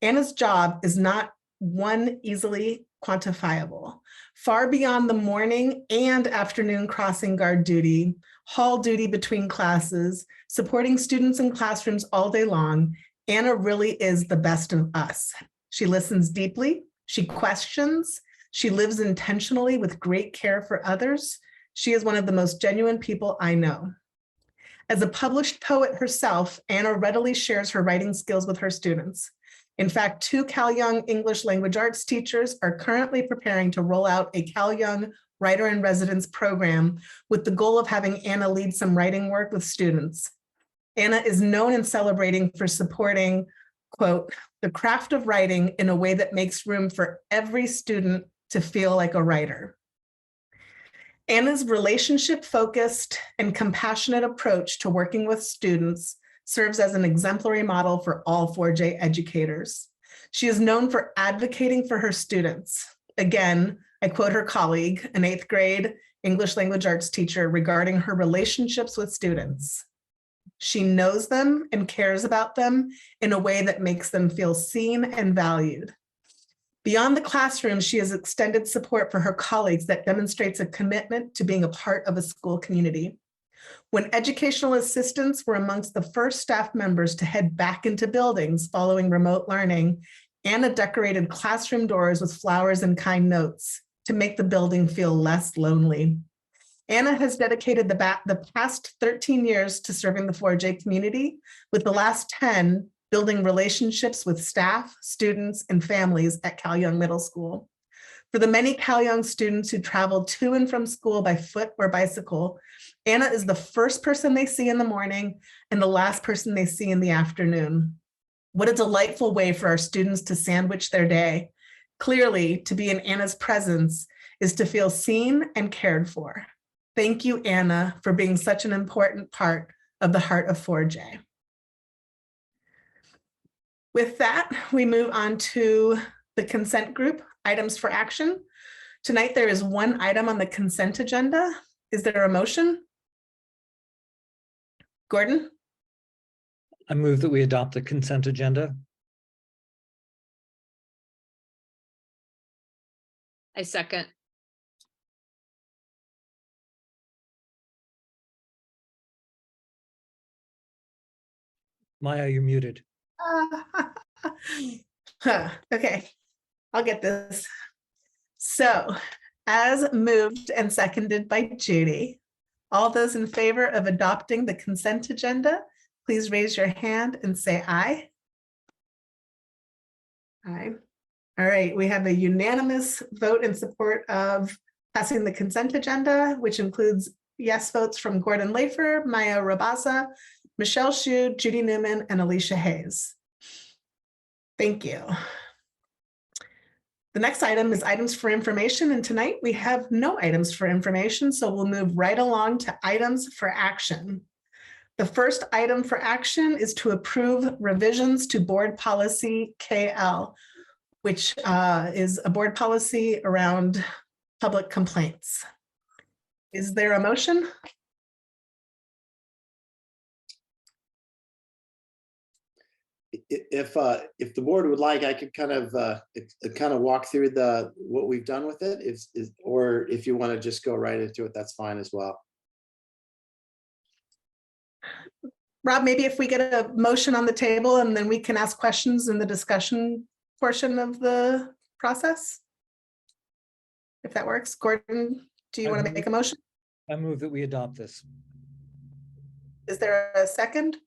Anna's job is not one easily quantifiable. Far beyond the morning and afternoon crossing guard duty, hall duty between classes, supporting students in classrooms all day long, Anna really is the best of us. She listens deeply, she questions, she lives intentionally with great care for others. She is one of the most genuine people I know. As a published poet herself, Anna readily shares her writing skills with her students. In fact, 2 Cal Young English language arts teachers are currently preparing to roll out a Cal Young Writer in Residence program with the goal of having Anna lead some writing work with students. Anna is known and celebrating for supporting, quote, the craft of writing in a way that makes room for every student to feel like a writer. Anna's relationship-focused and compassionate approach to working with students serves as an exemplary model for all 4J educators. She is known for advocating for her students. Again, I quote her colleague, an 8th grade English language arts teacher, regarding her relationships with students. She knows them and cares about them in a way that makes them feel seen and valued. Beyond the classroom, she has extended support for her colleagues that demonstrates a commitment to being a part of a school community. When educational assistants were amongst the first staff members to head back into buildings following remote learning, Anna decorated classroom doors with flowers and kind notes to make the building feel less lonely. Anna has dedicated the past 13 years to serving the 4J community, with the last 10 building relationships with staff, students, and families at Cal Young Middle School. For the many Cal Young students who travel to and from school by foot or bicycle, Anna is the first person they see in the morning and the last person they see in the afternoon. What a delightful way for our students to sandwich their day. Clearly, to be in Anna's presence is to feel seen and cared for. Thank you, Anna, for being such an important part of the heart of 4J. With that, we move on to the consent group, items for action. Tonight, there is one item on the consent agenda. Is there a motion? Gordon?
I move that we adopt the consent agenda.
I second.
Maya, you're muted.
Okay, I'll get this. So, as moved and seconded by Judy, all those in favor of adopting the consent agenda, please raise your hand and say aye. Aye. All right, we have a unanimous vote in support of passing the consent agenda, which includes yes votes from Gordon Lafer, Maya Rabasa, Michelle Hsu, Judy Newman, and Alicia Hayes. Thank you. The next item is items for information, and tonight we have no items for information, so we'll move right along to items for action. The first item for action is to approve revisions to board policy KL, which is a board policy around public complaints. Is there a motion?
If the board would like, I could kind of walk through what we've done with it. Or if you want to just go right into it, that's fine as well.
Rob, maybe if we get a motion on the table and then we can ask questions in the discussion portion of the process. If that works. Gordon, do you want to make a motion?
I move that we adopt this.
Is there a second?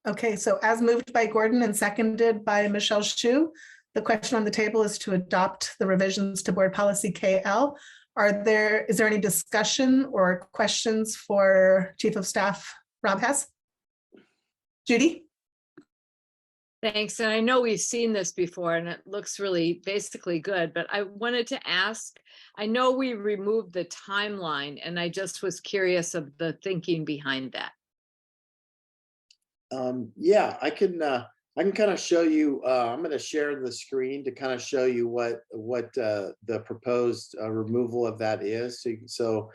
Okay, so as moved by Gordon and seconded by Michelle Hsu, the question on the table is to adopt the revisions to board policy KL. Is there any discussion or questions for Chief of Staff Rob Hess? Judy?
Thanks. And I know we've seen this before and it looks really basically good, but I wanted to ask, I know we removed the timeline and I just was curious of the thinking behind that.
Yeah, I can kind of show you. I'm going to share the screen to kind of show you what the proposed removal of that is. So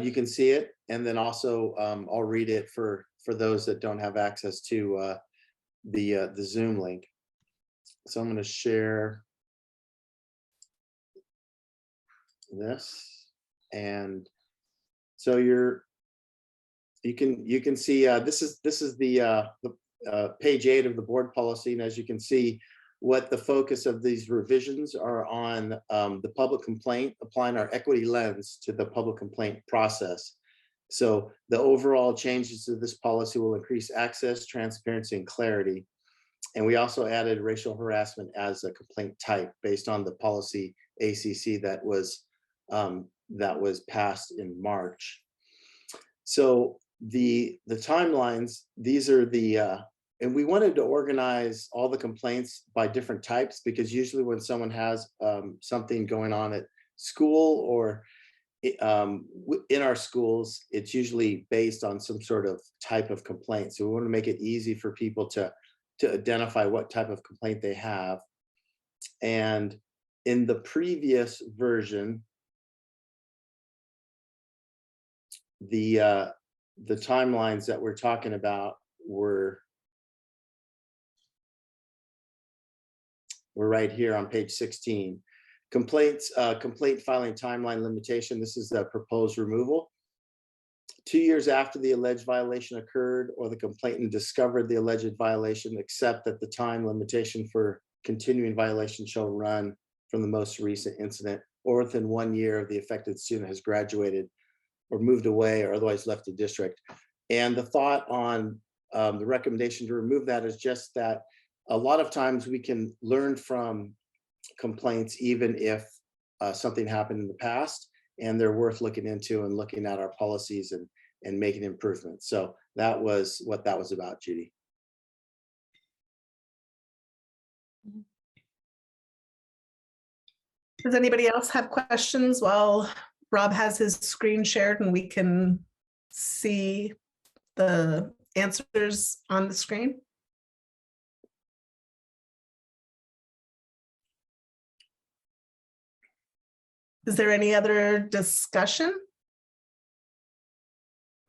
you can see it, and then also I'll read it for those that don't have access to the Zoom link. So I'm going to share this, and so you can see this is the page 8 of the board policy, and as you can see, what the focus of these revisions are on the public complaint, applying our equity lens to the public complaint process. So the overall changes to this policy will increase access, transparency, and clarity. And we also added racial harassment as a complaint type based on the policy ACC that was passed in March. So the timelines, these are and we wanted to organize all the complaints by different types, because usually when someone has something going on at school or in our schools, it's usually based on some sort of type of complaint. So we want to make it easy for people to identify what type of complaint they have. And in the previous version, the timelines that we're talking about were We're right here on page 16. Complaints, complaint filing timeline limitation. This is the proposed removal. 2 years after the alleged violation occurred or the complainant discovered the alleged violation, except that the time limitation for continuing violation shall run from the most recent incident or within 1 year of the affected student has graduated or moved away or otherwise left the district. And the thought on the recommendation to remove that is just that a lot of times we can learn from complaints, even if something happened in the past, and they're worth looking into and looking at our policies and making improvements. So that was what that was about, Judy.
Does anybody else have questions while Rob has his screen shared and we can see the answers on the screen? Is there any other discussion?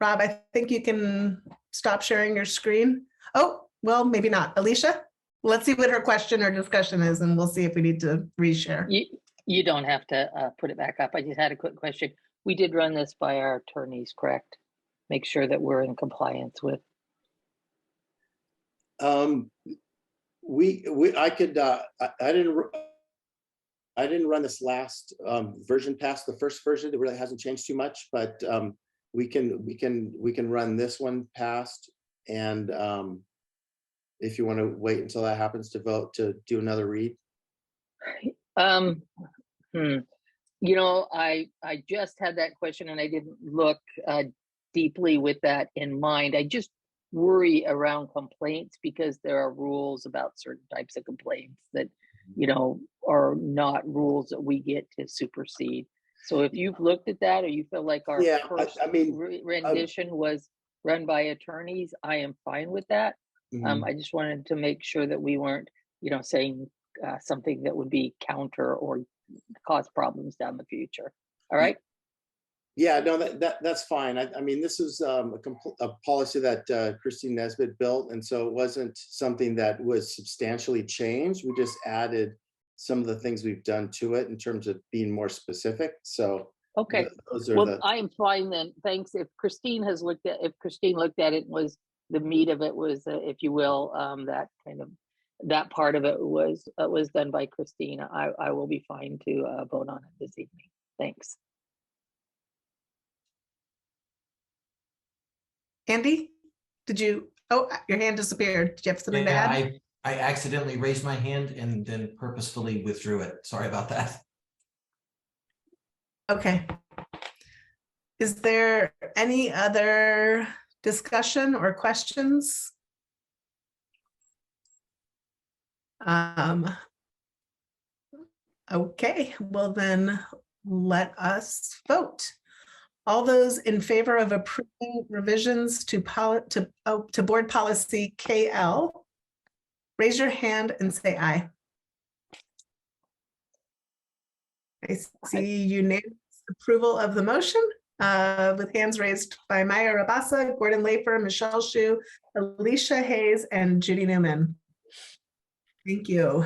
Rob, I think you can stop sharing your screen. Oh, well, maybe not. Alicia, let's see what her question or discussion is, and we'll see if we need to reshare.
You don't have to put it back up. I just had a quick question. We did run this by our attorneys, correct? Make sure that we're in compliance with.
I didn't run this last version past the first version. It really hasn't changed too much, but we can run this one past, and if you want to wait until that happens to vote to do another read.
You know, I just had that question and I didn't look deeply with that in mind. I just worry around complaints because there are rules about certain types of complaints that, you know, are not rules that we get to supersede. So if you've looked at that or you feel like our first rendition was run by attorneys, I am fine with that. I just wanted to make sure that we weren't, you know, saying something that would be counter or cause problems down the future. All right.
Yeah, no, that's fine. I mean, this is a policy that Christine Nesbitt built, and so it wasn't something that was substantially changed. We just added some of the things we've done to it in terms of being more specific. So
okay, well, I am fine then. Thanks. If Christine looked at it, was the meat of it was, if you will, that part of it was done by Christine. I will be fine to vote on it this evening. Thanks.
Andy, did you, oh, your hand disappeared. Did you have something to add?
I accidentally raised my hand and then purposefully withdrew it. Sorry about that.
Okay. Is there any other discussion or questions? Okay, well then let us vote. All those in favor of approving revisions to board policy KL, raise your hand and say aye. I see unanimous approval of the motion with hands raised by Maya Rabasa, Gordon Lafer, Michelle Shu, Alicia Hayes, and Judy Newman. Thank you.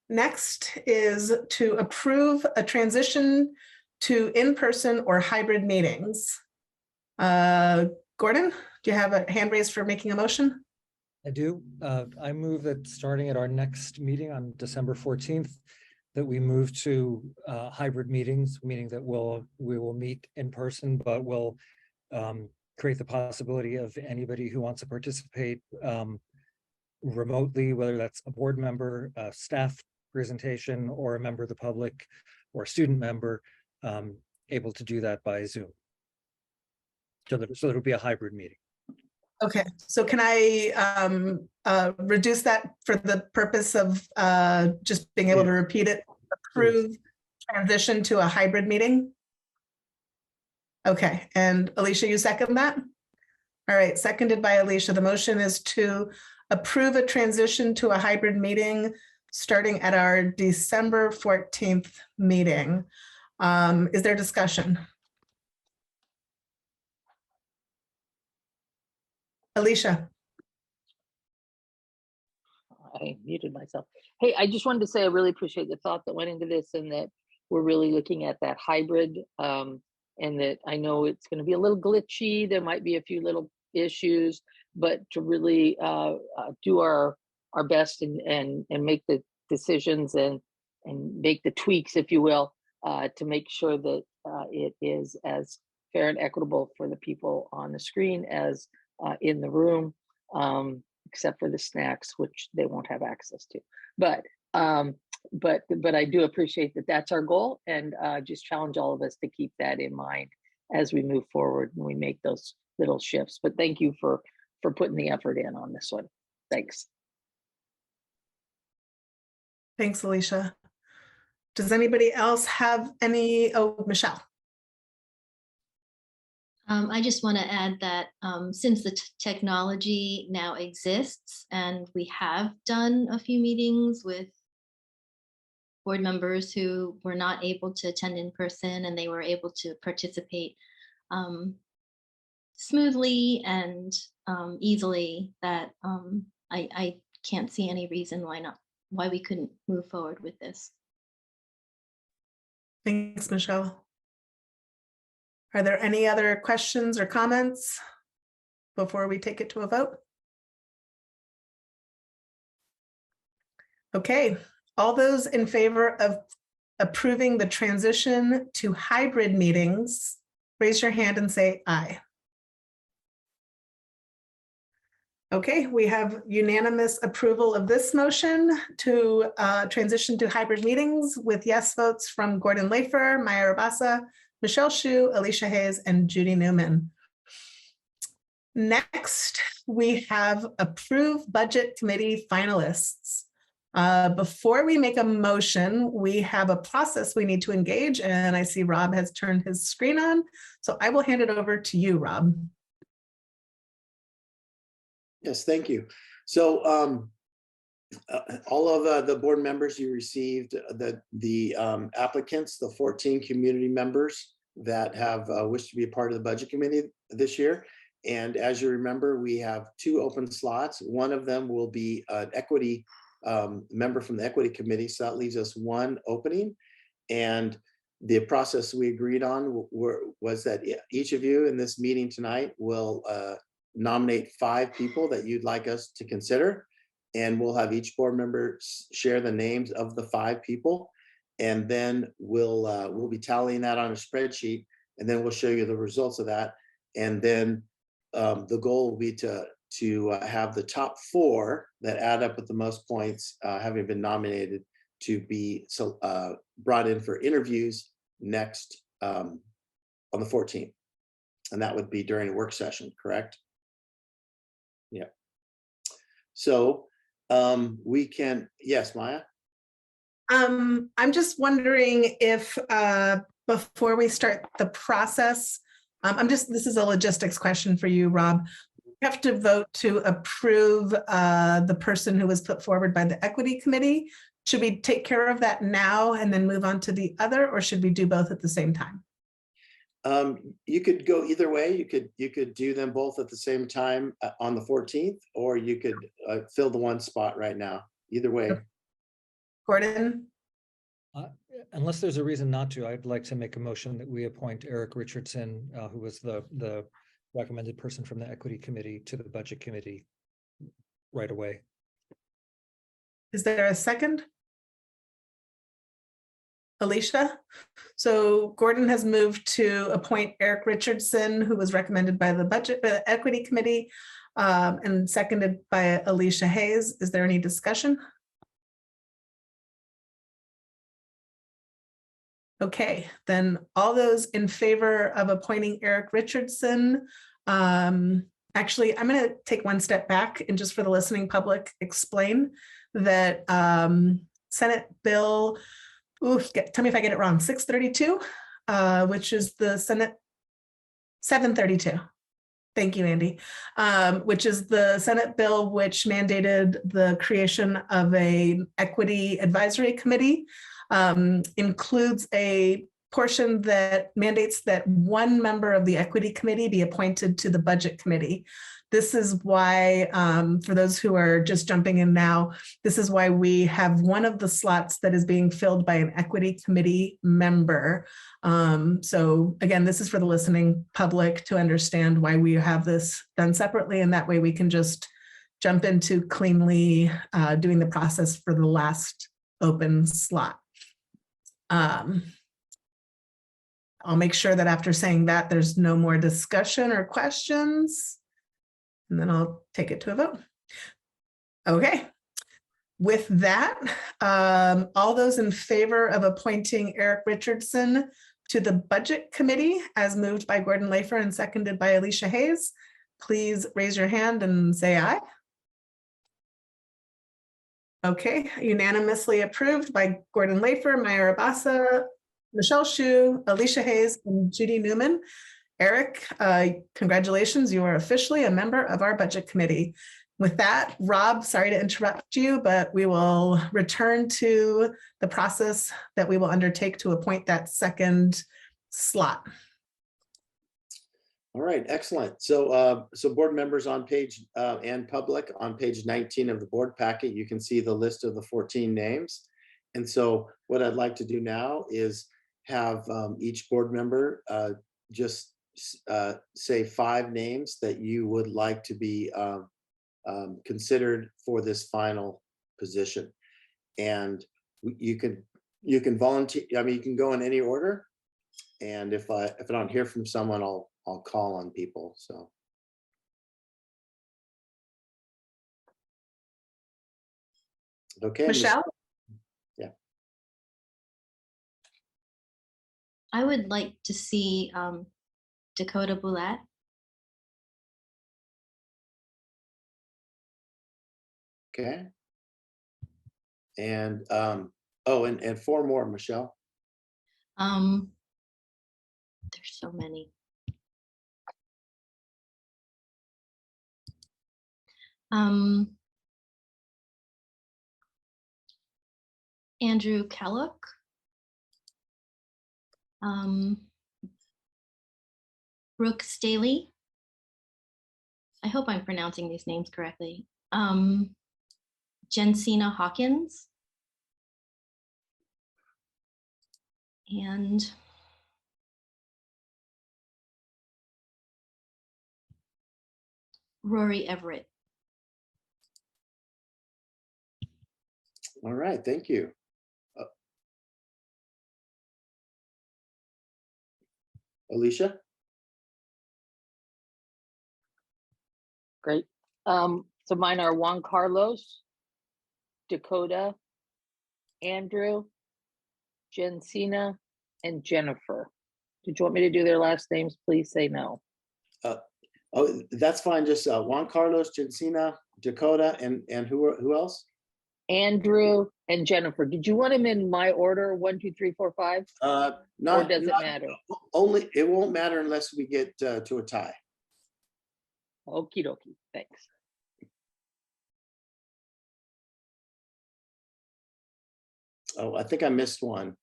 Next is to approve a transition to in-person or hybrid meetings. Gordon, do you have a hand raised for making a motion?
I do. I move that starting at our next meeting on December 14th, that we move to hybrid meetings, meaning that we will meet in person, but we'll create the possibility of anybody who wants to participate remotely, whether that's a board member, a staff presentation, or a member of the public or a student member, able to do that by Zoom. So it'll be a hybrid meeting.
Okay, so can I reduce that for the purpose of just being able to repeat it? Approve transition to a hybrid meeting? Okay, and Alicia, you second that? All right, seconded by Alicia. The motion is to approve a transition to a hybrid meeting starting at our December 14th meeting. Is there discussion? Alicia.
I muted myself. Hey, I just wanted to say I really appreciate the thought that went into this, and that we're really looking at that hybrid, and that I know it's going to be a little glitchy. There might be a few little issues, but to really do our best and make the decisions and make the tweaks, if you will, to make sure that it is as fair and equitable for the people on the screen as in the room, except for the snacks, which they won't have access to. But I do appreciate that that's our goal, and just challenge all of us to keep that in mind as we move forward and we make those little shifts. But thank you for putting the effort in on this one. Thanks.
Thanks, Alicia. Does anybody else have any? Oh, Michelle.
I just want to add that since the technology now exists, and we have done a few meetings with board members who were not able to attend in person, and they were able to participate smoothly and easily, that I can't see any reason why we couldn't move forward with this.
Thanks, Michelle. Are there any other questions or comments before we take it to a vote? Okay, all those in favor of approving the transition to hybrid meetings, raise your hand and say aye. Okay, we have unanimous approval of this motion to transition to hybrid meetings, with yes votes from Gordon Lafer, Maya Rabasa, Michelle Hsu, Alicia Hayes, and Judy Newman. Next, we have approved budget committee finalists. Before we make a motion, we have a process we need to engage, and I see Rob has turned his screen on, so I will hand it over to you, Rob.
Yes, thank you. So all of the board members, you received the applicants, the 14 community members that have wished to be a part of the budget committee this year. And as you remember, we have 2 open slots. One of them will be an equity member from the equity committee. So that leaves us 1 opening. And the process we agreed on was that each of you in this meeting tonight will nominate 5 people that you'd like us to consider. And we'll have each board member share the names of the 5 people. And then we'll be tallying that on a spreadsheet, and then we'll show you the results of that. And then the goal will be to have the top 4 that add up with the most points, having been nominated, to be brought in for interviews next on the 14th. And that would be during a work session, correct? Yeah. So we can, yes, Maya?
I'm just wondering if before we start the process, this is a logistics question for you, Rob. We have to vote to approve the person who was put forward by the equity committee. Should we take care of that now and then move on to the other, or should we do both at the same time?
You could go either way. You could do them both at the same time on the 14th, or you could fill the 1 spot right now. Either way.
Gordon?
Unless there's a reason not to, I'd like to make a motion that we appoint Eric Richardson, who was the recommended person from the equity committee, to the budget committee right away.
Is there a second? Alicia? So Gordon has moved to appoint Eric Richardson, who was recommended by the equity committee, and seconded by Alicia Hayes. Is there any discussion? Okay, then all those in favor of appointing Eric Richardson. Actually, I'm going to take 1 step back and just for the listening public explain that Senate Bill, tell me if I get it wrong, 632, which is the Senate 732. Thank you, Andy. Which is the Senate bill which mandated the creation of an equity advisory committee, includes a portion that mandates that 1 member of the equity committee be appointed to the budget committee. This is why, for those who are just jumping in now, this is why we have one of the slots that is being filled by an equity committee member. So again, this is for the listening public to understand why we have this done separately, and that way we can just jump into cleanly doing the process for the last open slot. I'll make sure that after saying that, there's no more discussion or questions, and then I'll take it to a vote. Okay. With that, all those in favor of appointing Eric Richardson to the Budget Committee as moved by Gordon Lafer and seconded by Alicia Hayes, please raise your hand and say aye. Okay, unanimously approved by Gordon Lafer, Maya Rabasa, Michelle Shu, Alicia Hayes, and Judy Newman. Eric, congratulations, you are officially a member of our Budget Committee. With that, Rob, sorry to interrupt you, but we will return to the process that we will undertake to appoint that second slot.
All right, excellent. So, board members on page and public on page 19 of the board packet, you can see the list of the 14 names. And so what I'd like to do now is have each board member just say 5 names that you would like to be considered for this final position. And you can volunteer. I mean, you can go in any order. And if I don't hear from someone, I'll call on people. So. Okay.
Michelle?
Yeah.
I would like to see Dakota Boulette.
Okay. And oh, and 4 more, Michelle.
There's so many. Andrew Kellogg. Brooke Staley. I hope I'm pronouncing these names correctly. Jensina Hawkins. And Rory Everett.
All right, thank you. Alicia?
Great. So mine are Juan Carlos, Dakota, Andrew, Jensina, and Jennifer. Did you want me to do their last names? Please say no.
Oh, that's fine. Just Juan Carlos, Jensina, Dakota, and who else?
Andrew and Jennifer. Did you want them in my order? 1, 2, 3, 4, 5? Or does it matter?
Only it won't matter unless we get to a tie.
Okie dokie. Thanks.
Oh, I think I missed one.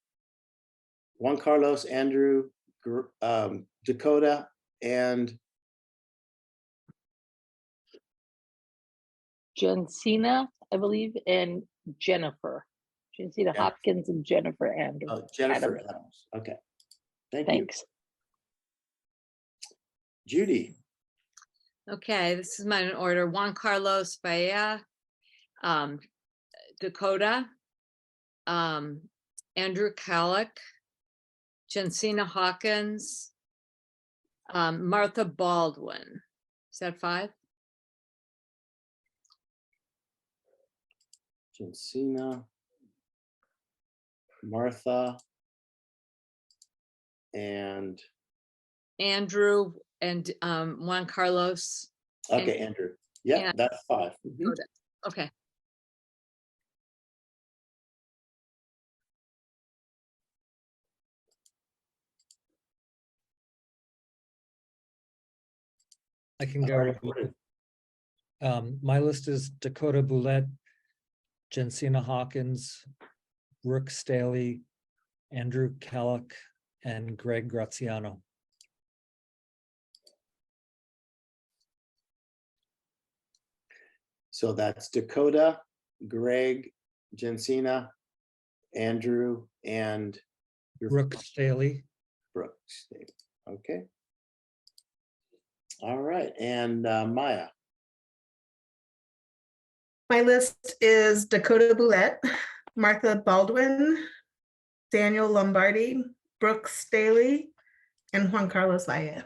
Juan Carlos, Andrew, Dakota, and
Jensina, I believe, and Jennifer. Jensina Hopkins and Jennifer Andrews.
Oh, Jennifer Adams. Okay.
Thanks.
Judy.
Okay, this is mine in order. Juan Carlos Baya, Dakota, Andrew Kallick, Jensina Hawkins, Martha Baldwin. Is that 5?
Jensina, Martha, and
Andrew and Juan Carlos.
Okay, Andrew. Yeah, that's 5. Mm-hmm.
Okay.
I can go. My list is Dakota Boulette, Jensina Hawkins, Brooke Staley, Andrew Kallick, and Greg Graziano.
So that's Dakota, Greg, Jensina, Andrew, and
Brooke Staley.
Brooke Staley. Okay. All right, and Maya.
My list is Dakota Boulette, Martha Baldwin, Daniel Lombardi, Brooke Staley, and Juan Carlos Valle.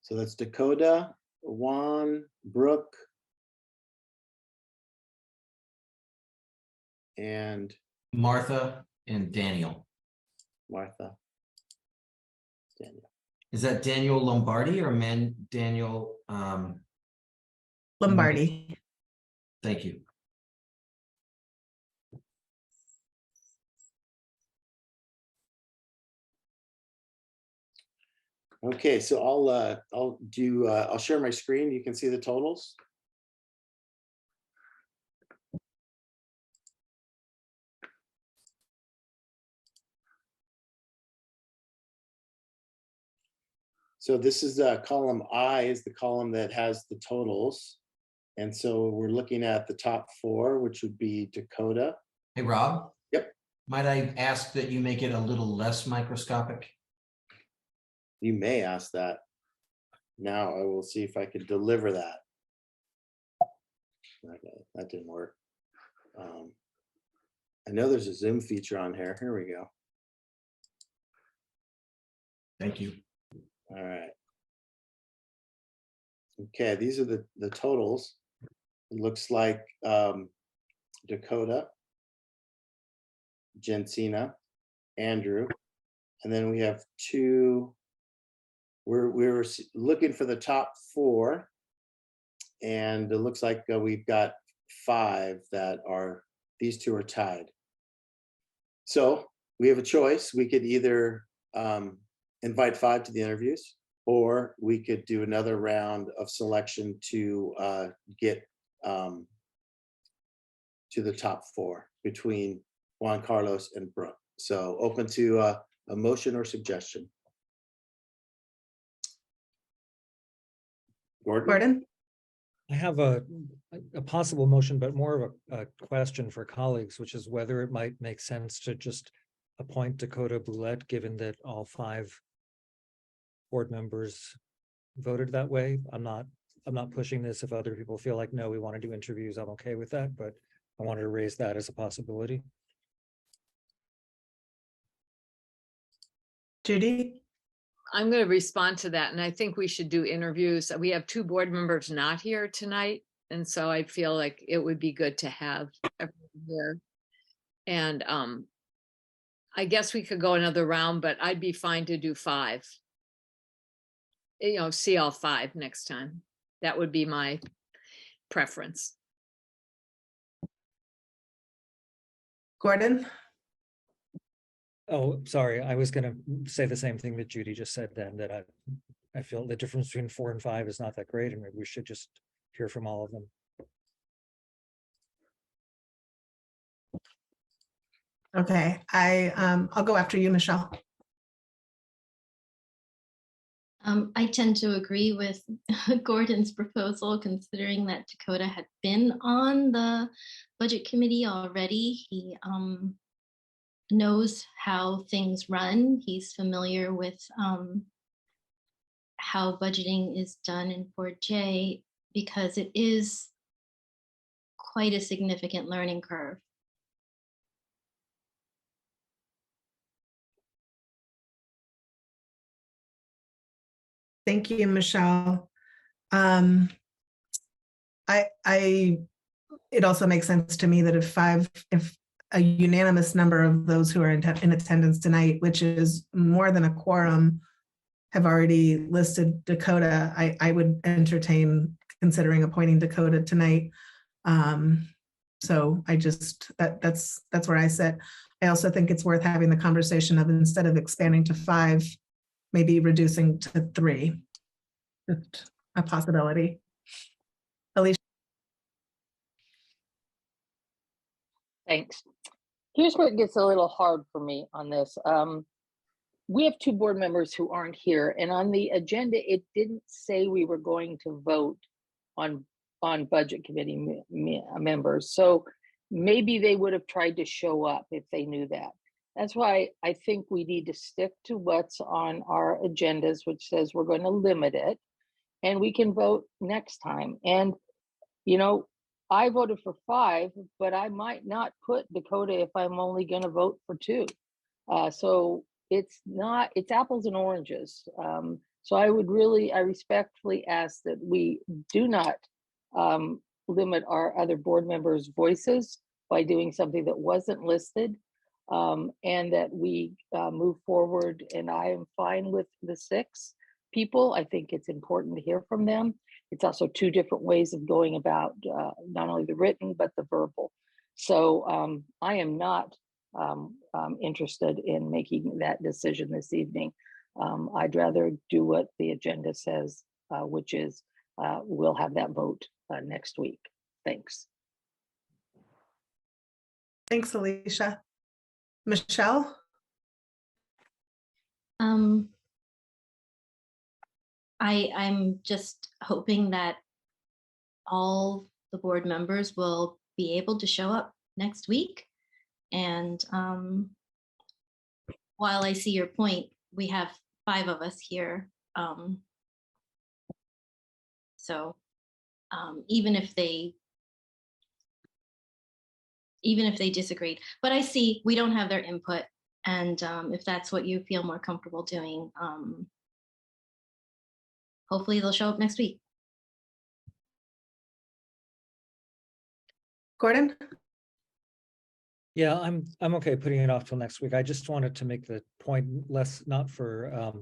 So that's Dakota, Juan, Brooke, and
Martha and Daniel.
Martha. Daniel.
Is that Daniel Lombardi or Daniel?
Lombardi.
Thank you.
Okay, so I'll share my screen. You can see the totals. So this is column I is the column that has the totals. And so we're looking at the top 4, which would be Dakota.
Hey, Rob.
Yep.
Might I ask that you make it a little less microscopic?
You may ask that. Now I will see if I can deliver that. Okay, that didn't work. I know there's a Zoom feature on here. Here we go.
Thank you.
All right. Okay, these are the totals. It looks like Dakota, Jensina, Andrew, and then we have 2. We're looking for the top 4, and it looks like we've got 5 that are, these 2 are tied. So we have a choice. We could either invite 5 to the interviews, or we could do another round of selection to get to the top 4 between Juan Carlos and Brooke. So open to a motion or suggestion.
Gordon?
I have a possible motion, but more of a question for colleagues, which is whether it might make sense to just appoint Dakota Boulette, given that all 5 board members voted that way. I'm not pushing this. If other people feel like, no, we want to do interviews, I'm okay with that, but I wanted to raise that as a possibility.
Judy?
I'm going to respond to that, and I think we should do interviews. We have 2 board members not here tonight, and so I feel like it would be good to have everyone here. And I guess we could go another round, but I'd be fine to do 5. See all 5 next time. That would be my preference.
Gordon?
Oh, sorry. I was going to say the same thing that Judy just said then, that I feel the difference between 4 and 5 is not that great, and maybe we should just hear from all of them.
Okay, I'll go after you, Michelle.
I tend to agree with Gordon's proposal, considering that Dakota had been on the budget committee already. He knows how things run. He's familiar with how budgeting is done in 4J, because it is quite a significant learning curve.
Thank you, Michelle. It also makes sense to me that if a unanimous number of those who are in attendance tonight, which is more than a quorum, have already listed Dakota, I would entertain considering appointing Dakota tonight. So that's where I sit. I also think it's worth having the conversation of, instead of expanding to 5, maybe reducing to 3. Just a possibility. Alicia?
Thanks. Here's where it gets a little hard for me on this. we have two board members who aren't here, and on the agenda, it didn't say we were going to vote on budget committee members. So maybe they would have tried to show up if they knew that. That's why I think we need to stick to what's on our agendas, which says we're going to limit it, and we can vote next time. And, you know, I voted for 5, but I might not put Dakota if I'm only going to vote for 2. So it's apples and oranges. So I respectfully ask that we do not limit our other board members' voices by doing something that wasn't listed, and that we move forward. And I am fine with the 6 people. I think it's important to hear from them. It's also 2 different ways of going about not only the written, but the verbal. So I am not interested in making that decision this evening. I'd rather do what the agenda says, which is we'll have that vote next week. Thanks.
Thanks, Alicia. Michelle?
I'm just hoping that all the board members will be able to show up next week. And while I see your point, we have 5 of us here. So even if they disagreed, but I see we don't have their input. And if that's what you feel more comfortable doing, hopefully they'll show up next week.
Gordon?
Yeah, I'm okay putting it off till next week. I just wanted to make the point not for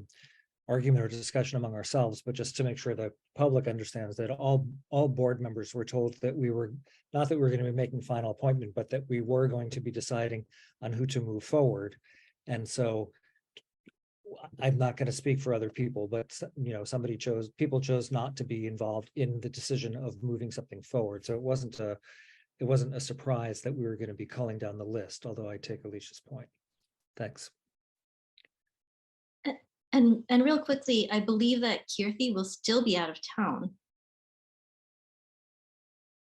argument or discussion among ourselves, but just to make sure the public understands that all board members were told that we were, not that we were going to be making final appointment, but that we were going to be deciding on who to move forward. And so I'm not going to speak for other people, but you know, people chose not to be involved in the decision of moving something forward. So it wasn't a surprise that we were going to be culling down the list, although I take Alicia's point. Thanks.
And real quickly, I believe that Kirthi will still be out of town.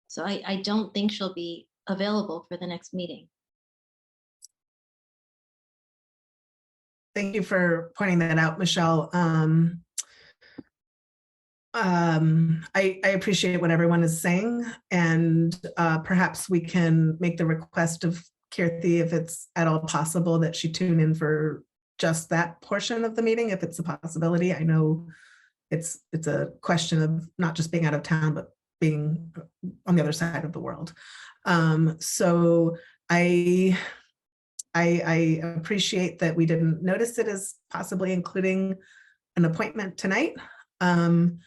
So I don't think she'll be available for the next meeting.
Thank you for pointing that out, Michelle. I appreciate what everyone is saying, and perhaps we can make the request of Kirthi, if it's at all possible, that she tune in for just that portion of the meeting, if it's a possibility. I know it's a question of not just being out of town, but being on the other side of the world. So I appreciate that we didn't notice it as possibly including an appointment tonight. I'm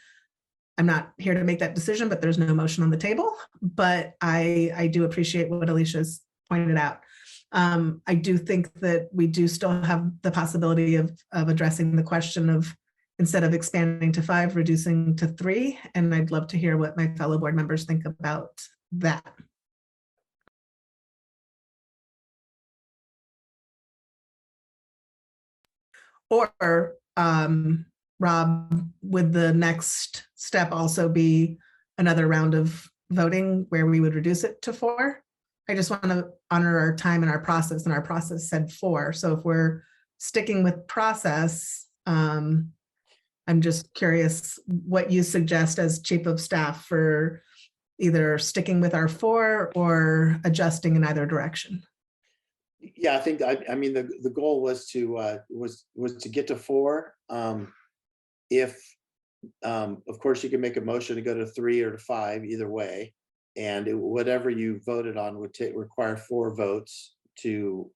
not here to make that decision, but there's no motion on the table. But I do appreciate what Alicia's pointed out. I do think that we do still have the possibility of addressing the question of, instead of expanding to 5, reducing to 3. And I'd love to hear what my fellow board members think about that. Or Rob, would the next step also be another round of voting where we would reduce it to 4? I just want to honor our time and our process said 4. So if we're sticking with process, I'm just curious what you suggest as chief of staff for either sticking with our 4 or adjusting in either direction.
Yeah, I think, I mean, the goal was to get to 4. If, of course, you can make a motion to go to 3 or to 5, either way. And whatever you voted on would require 4 votes to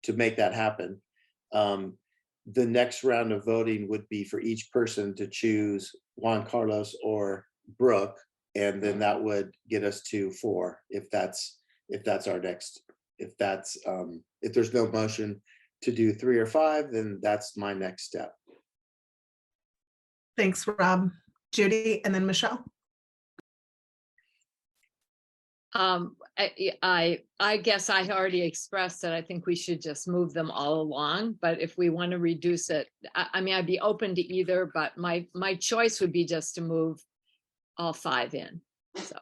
make that happen. The next round of voting would be for each person to choose Juan Carlos or Brooke, and then that would get us to 4 if that's our next, if there's no motion to do 3 or 5, then that's my next step.
Thanks, Rob. Judy, and then Michelle.
I guess I already expressed that I think we should just move them all along, but if we want to reduce it, I mean, I'd be open to either, but my choice would be just to move all 5 in. So.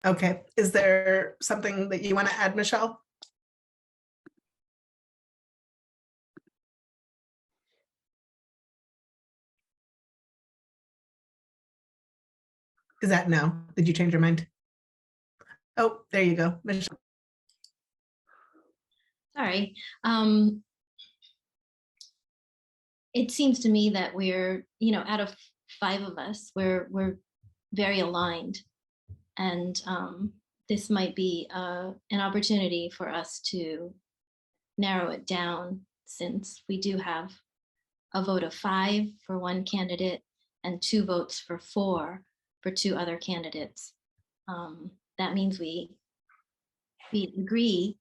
Okay, is there something that you want to add, Michelle? Is that no? Did you change your mind? Oh, there you go, Michelle.
Sorry. It seems to me that we're, out of 5 of us, we're very aligned, and this might be an opportunity for us to narrow it down, since we do have a vote of 5 for one candidate and 2 votes for 4 for 2 other candidates. That means we agree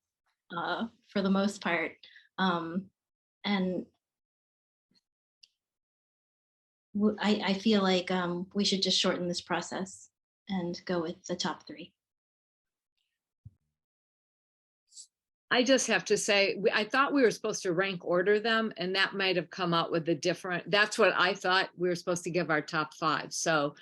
for the most part, and I feel like we should just shorten this process and go with the top 3.
I just have to say, I thought we were supposed to rank order them, and that might have come out with a different, that's what I thought we were supposed to give our top 5. So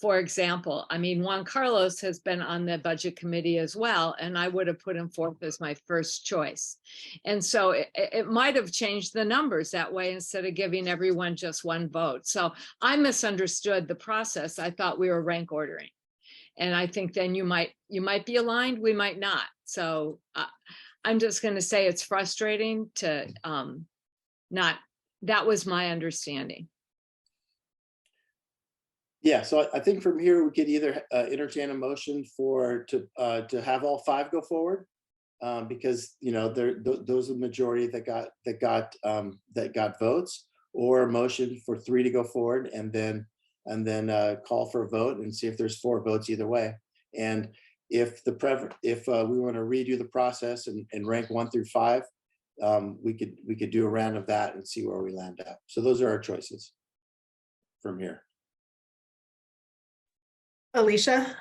for example, I mean, Juan Carlos has been on the budget committee as well, and I would have put him forth as my first choice. And so it might have changed the numbers that way instead of giving everyone just 1 vote. So I misunderstood the process. I thought we were rank ordering. And I think then you might be aligned, we might not. So I'm just going to say it's frustrating to not, that was my understanding.
Yeah, so I think from here we could either entertain a motion to have all 5 go forward, because those are the majority that got votes, or a motion for 3 to go forward, and then call for a vote and see if there's 4 votes either way. And if we want to redo the process and rank 1 through 5, we could do a round of that and see where we land at. So those are our choices from here.
Alicia?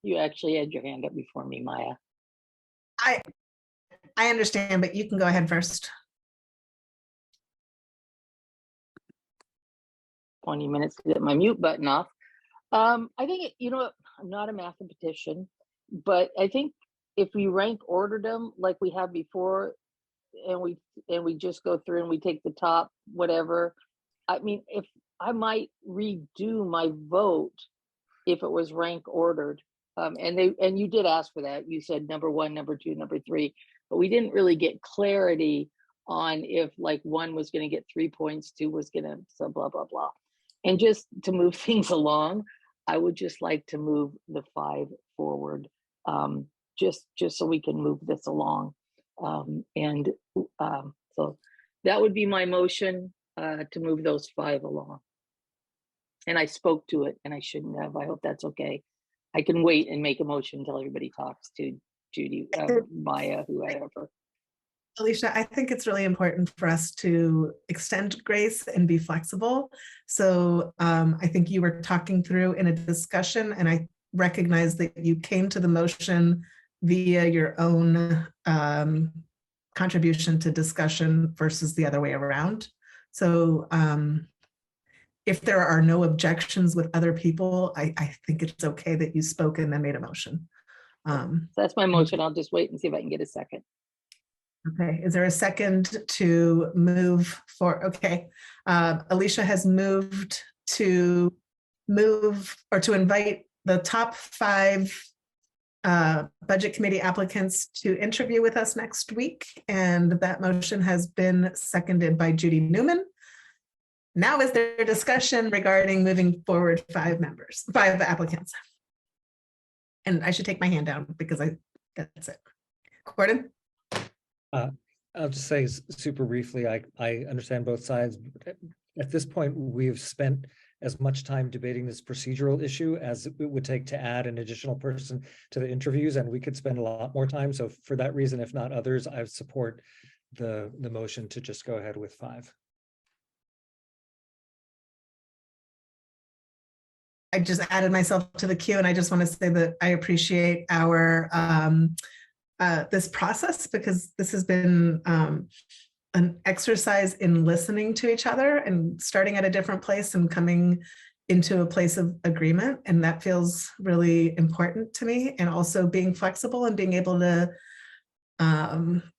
You actually had your hand up before me, Maya.
I understand, but you can go ahead first.
20 minutes to get my mute button off. I think, I'm not a mathematician, but I think if we rank ordered them like we have before, and we just go through and we take the top, whatever, I mean, if I might redo my vote if it was rank ordered. And you did ask for that. You said number 1, number 2, number 3, but we didn't really get clarity on if like 1 was going to get 3 points, 2 was going to, so blah, blah, blah. And just to move things along, I would just like to move the 5 forward, just so we can move this along. So that would be my motion, to move those 5 along. And I spoke to it and I shouldn't have. I hope that's okay. I can wait and make a motion until everybody talks to Judy, Maya, whoever.
Alicia, I think it's really important for us to extend grace and be flexible. So I think you were talking through in a discussion, and I recognize that you came to the motion via your own contribution to discussion versus the other way around. So if there are no objections with other people, I think it's okay that you spoke and then made a motion.
So that's my motion. I'll just wait and see if I can get a second.
Okay, is there a second to move for, okay. Alicia has moved to invite the top 5 budget committee applicants to interview with us next week. And that motion has been seconded by Judy Newman. Now is there discussion regarding moving forward 5 applicants? And I should take my hand down because that's it. Gordon?
I'll just say super briefly, I understand both sides. At this point, we've spent as much time debating this procedural issue as it would take to add an additional person to the interviews, and we could spend a lot more time. So for that reason, if not others, I support the motion to just go ahead with 5.
I just added myself to the queue, and I just want to say that I appreciate our this process, because this has been an exercise in listening to each other and starting at a different place and coming into a place of agreement. And that feels really important to me. And also being flexible and being able to,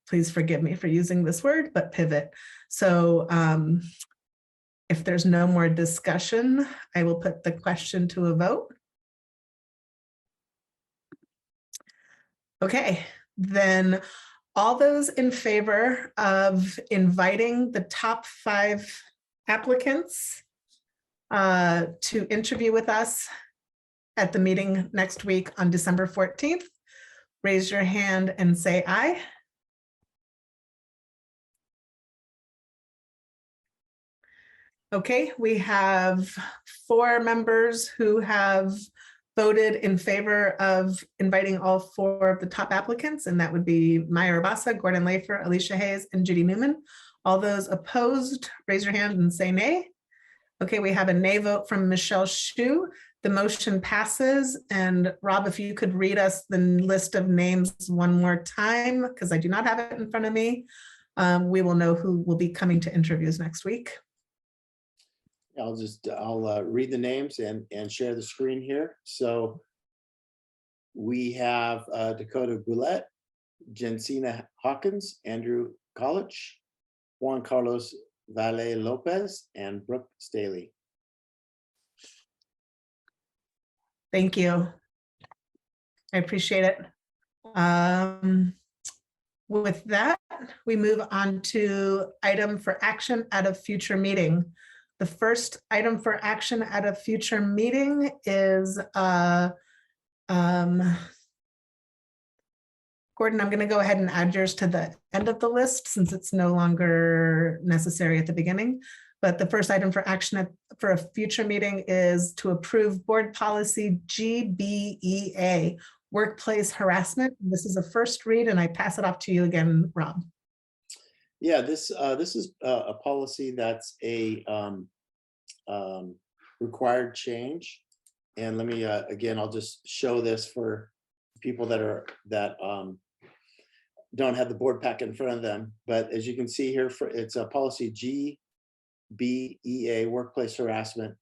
please forgive me for using this word, but pivot. So if there's no more discussion, I will put the question to a vote. Okay, then all those in favor of inviting the top 5 applicants to interview with us at the meeting next week on December 14th, raise your hand and say aye. Okay, we have 4 members who have voted in favor of inviting all 4 of the top applicants, and that would be Maya Rabasa, Gordon Lafer, Alicia Hayes, and Judy Newman. All those opposed, raise your hand and say nay. Okay, we have a nay vote from Michelle Shu. The motion passes. And Rob, if you could read us the list of names one more time, because I do not have it in front of me. We will know who will be coming to interviews next week.
I'll read the names and share the screen here. So we have Dakota Goulet, Jensina Hawkins, Andrew College, Juan Carlos Valle Lopez, and Brooke Staley.
Thank you. I appreciate it. With that, we move on to item for action at a future meeting. The first item for action at a future meeting is, Gordon, I'm going to go ahead and add yours to the end of the list since it's no longer necessary at the beginning. But the first item for action for a future meeting is to approve board policy GBEA, workplace harassment. This is a first read, and I pass it off to you again, Rob.
Yeah, this is a policy that's a required change. And let me again, I'll just show this for people that don't have the board pack in front of them. But as you can see here, it's a policy GBEA, workplace harassment.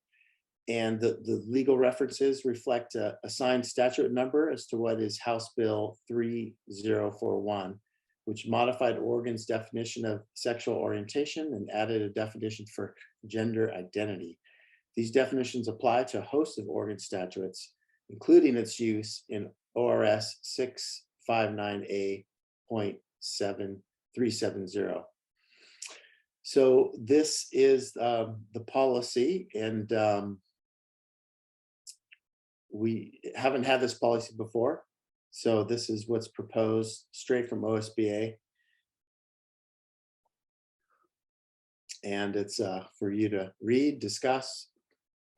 And the legal references reflect a assigned statute number as to what is House Bill 3041, which modified Oregon's definition of sexual orientation and added a definition for gender identity. These definitions apply to a host of Oregon statutes, including its use in ORS 659A.7370. So this is the policy, and we haven't had this policy before. So this is what's proposed straight from OSBA. And it's for you to read, discuss,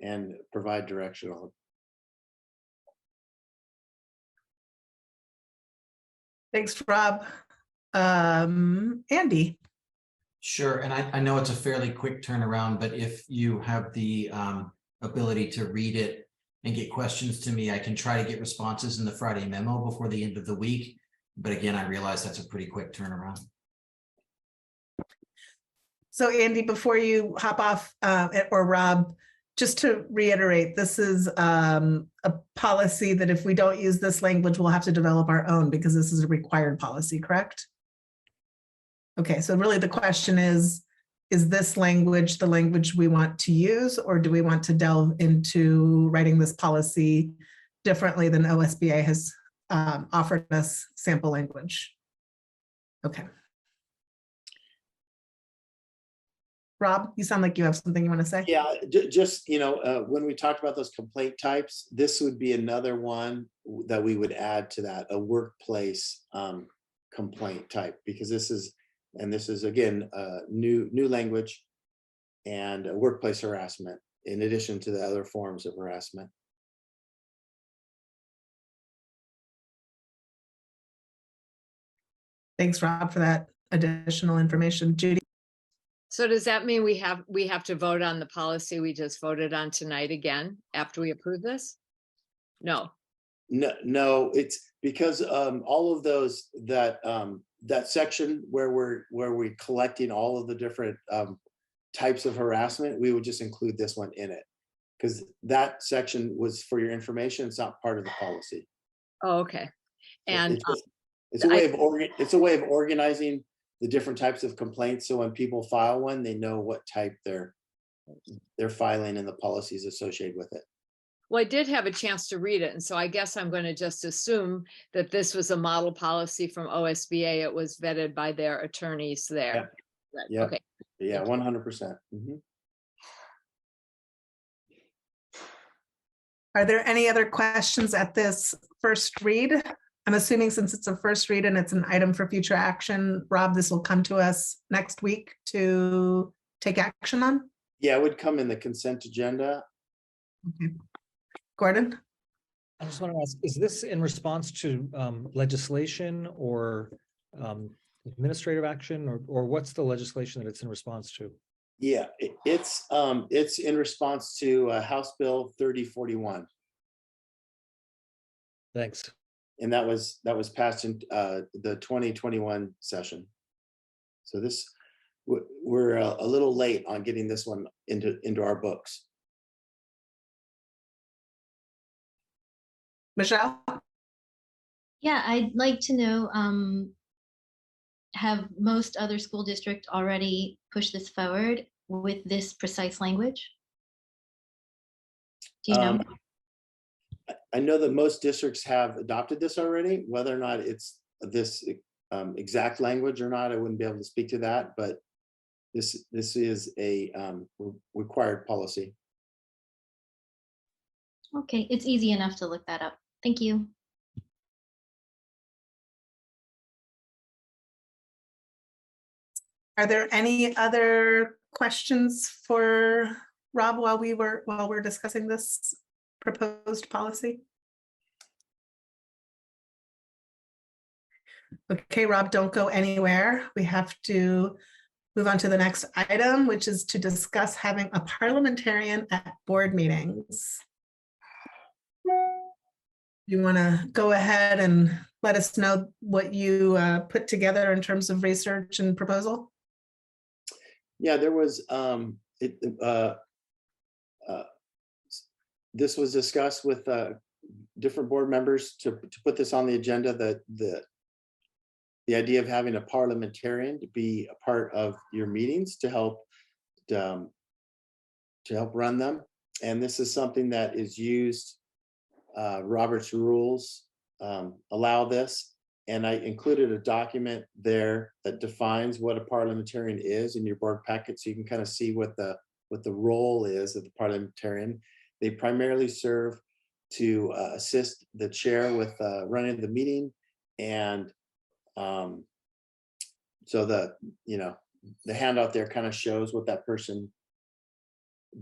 and provide direction on.
Thanks, Rob. Andy.
Sure, and I know it's a fairly quick turnaround, but if you have the ability to read it and get questions to me, I can try to get responses in the Friday memo before the end of the week. But again, I realize that's a pretty quick turnaround.
So Andy, before you hop off, or Rob, just to reiterate, this is a policy that if we don't use this language, we'll have to develop our own because this is a required policy, correct? Okay, so really the question is this language the language we want to use, or do we want to delve into writing this policy differently than OSBA has offered us sample language? Okay. Rob, you sound like you have something you want to say.
Yeah, just, when we talked about those complaint types, this would be another one that we would add to that, a workplace complaint type, because this is again, new language and workplace harassment in addition to the other forms of harassment.
Thanks, Rob, for that additional information. Judy?
So does that mean we have to vote on the policy we just voted on tonight again after we approve this? No.
No, it's because all of those that section where we're collecting all of the different types of harassment, we would just include this one in it. Because that section was for your information, it's not part of the policy.
Oh, okay. And
it's a way of organizing the different types of complaints. So when people file one, they know what type they're filing and the policies associated with it.
well, I did have a chance to read it, and so I guess I'm going to just assume that this was a model policy from OSBA. It was vetted by their attorneys there. Right,
Yeah.
okay.
Yeah, 100%.
Are there any other questions at this first read? I'm assuming since it's a first read and it's an item for future action, Rob, this will come to us next week to take action on?
Yeah, it would come in the consent agenda.
Okay. Gordon?
I just want to ask, is this in response to legislation or administrative action, or what's the legislation that it's in response to?
Yeah, it's in response to House Bill 3041.
Thanks.
And that was passed in the 2021 session. So this, we're a little late on getting this one into our books.
Michelle?
Yeah, I'd like to know, have most other school districts already pushed this forward with this precise language? Do you know?
I know that most districts have adopted this already. Whether or not it's this exact language or not, I wouldn't be able to speak to that, but this is a required policy.
Okay, it's easy enough to look that up. Thank you.
Are there any other questions for Rob while we're discussing this proposed policy? Okay, Rob, don't go anywhere. We have to move on to the next item, which is to discuss having a parliamentarian at board meetings. You want to go ahead and let us know what you put together in terms of research and proposal?
Yeah, there was this was discussed with different board members to put this on the agenda. The idea of having a parliamentarian to be a part of your meetings to help run them, and this is something that is used. Robert's rules allow this, and I included a document there that defines what a parliamentarian is in your board packet, so you can kind of see what the role is of the parliamentarian. They primarily serve to assist the chair with running the meeting, and so the handout there kind of shows what that person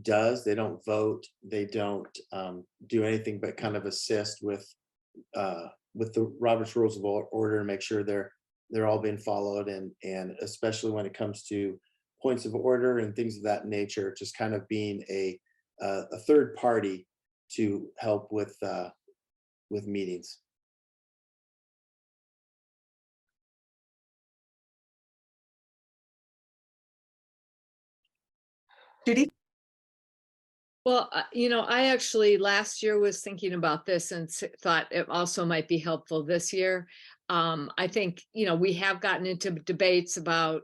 does. They don't vote, they don't do anything but kind of assist with the Robert's Rules of Order and make sure they're all being followed, and especially when it comes to points of order and things of that nature, just kind of being a third party to help with meetings.
Judy?
Well, I actually last year was thinking about this and thought it also might be helpful this year. I think, we have gotten into debates about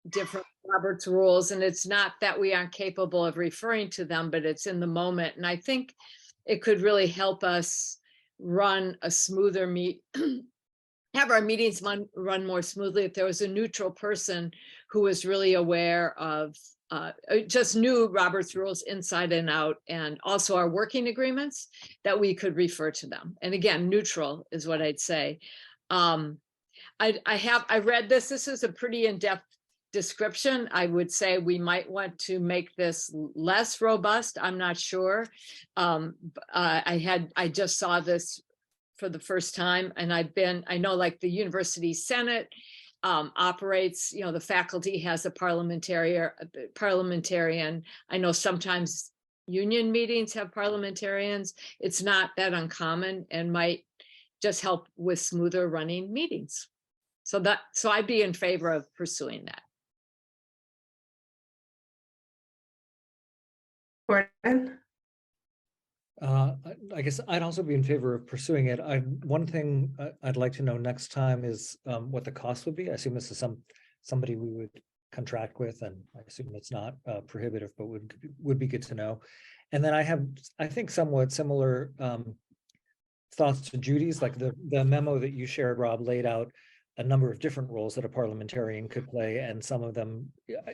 different Robert's rules, and it's not that we aren't capable of referring to them, but it's in the moment. And I think it could really help us run a smoother have our meetings run more smoothly if there was a neutral person who was really aware of just knew Robert's rules inside and out, and also our working agreements, that we could refer to them. And again, neutral is what I'd say. I read this. This is a pretty in-depth description. I would say we might want to make this less robust. I'm not sure. I just saw this for the first time, and I know like the University Senate operates. You know, the faculty has a parliamentarian. I know sometimes union meetings have parliamentarians. It's not that uncommon and might just help with smoother running meetings. So I'd be in favor of pursuing that.
Gordon?
I guess I'd also be in favor of pursuing it. One thing I'd like to know next time is what the cost would be. I assume this is somebody we would contract with, and I assume it's not prohibitive, but would be good to know. And then I have, I think, somewhat similar thoughts to Judy's. Like the memo that you shared, Rob, laid out a number of different roles that a parliamentarian could play, and some of them,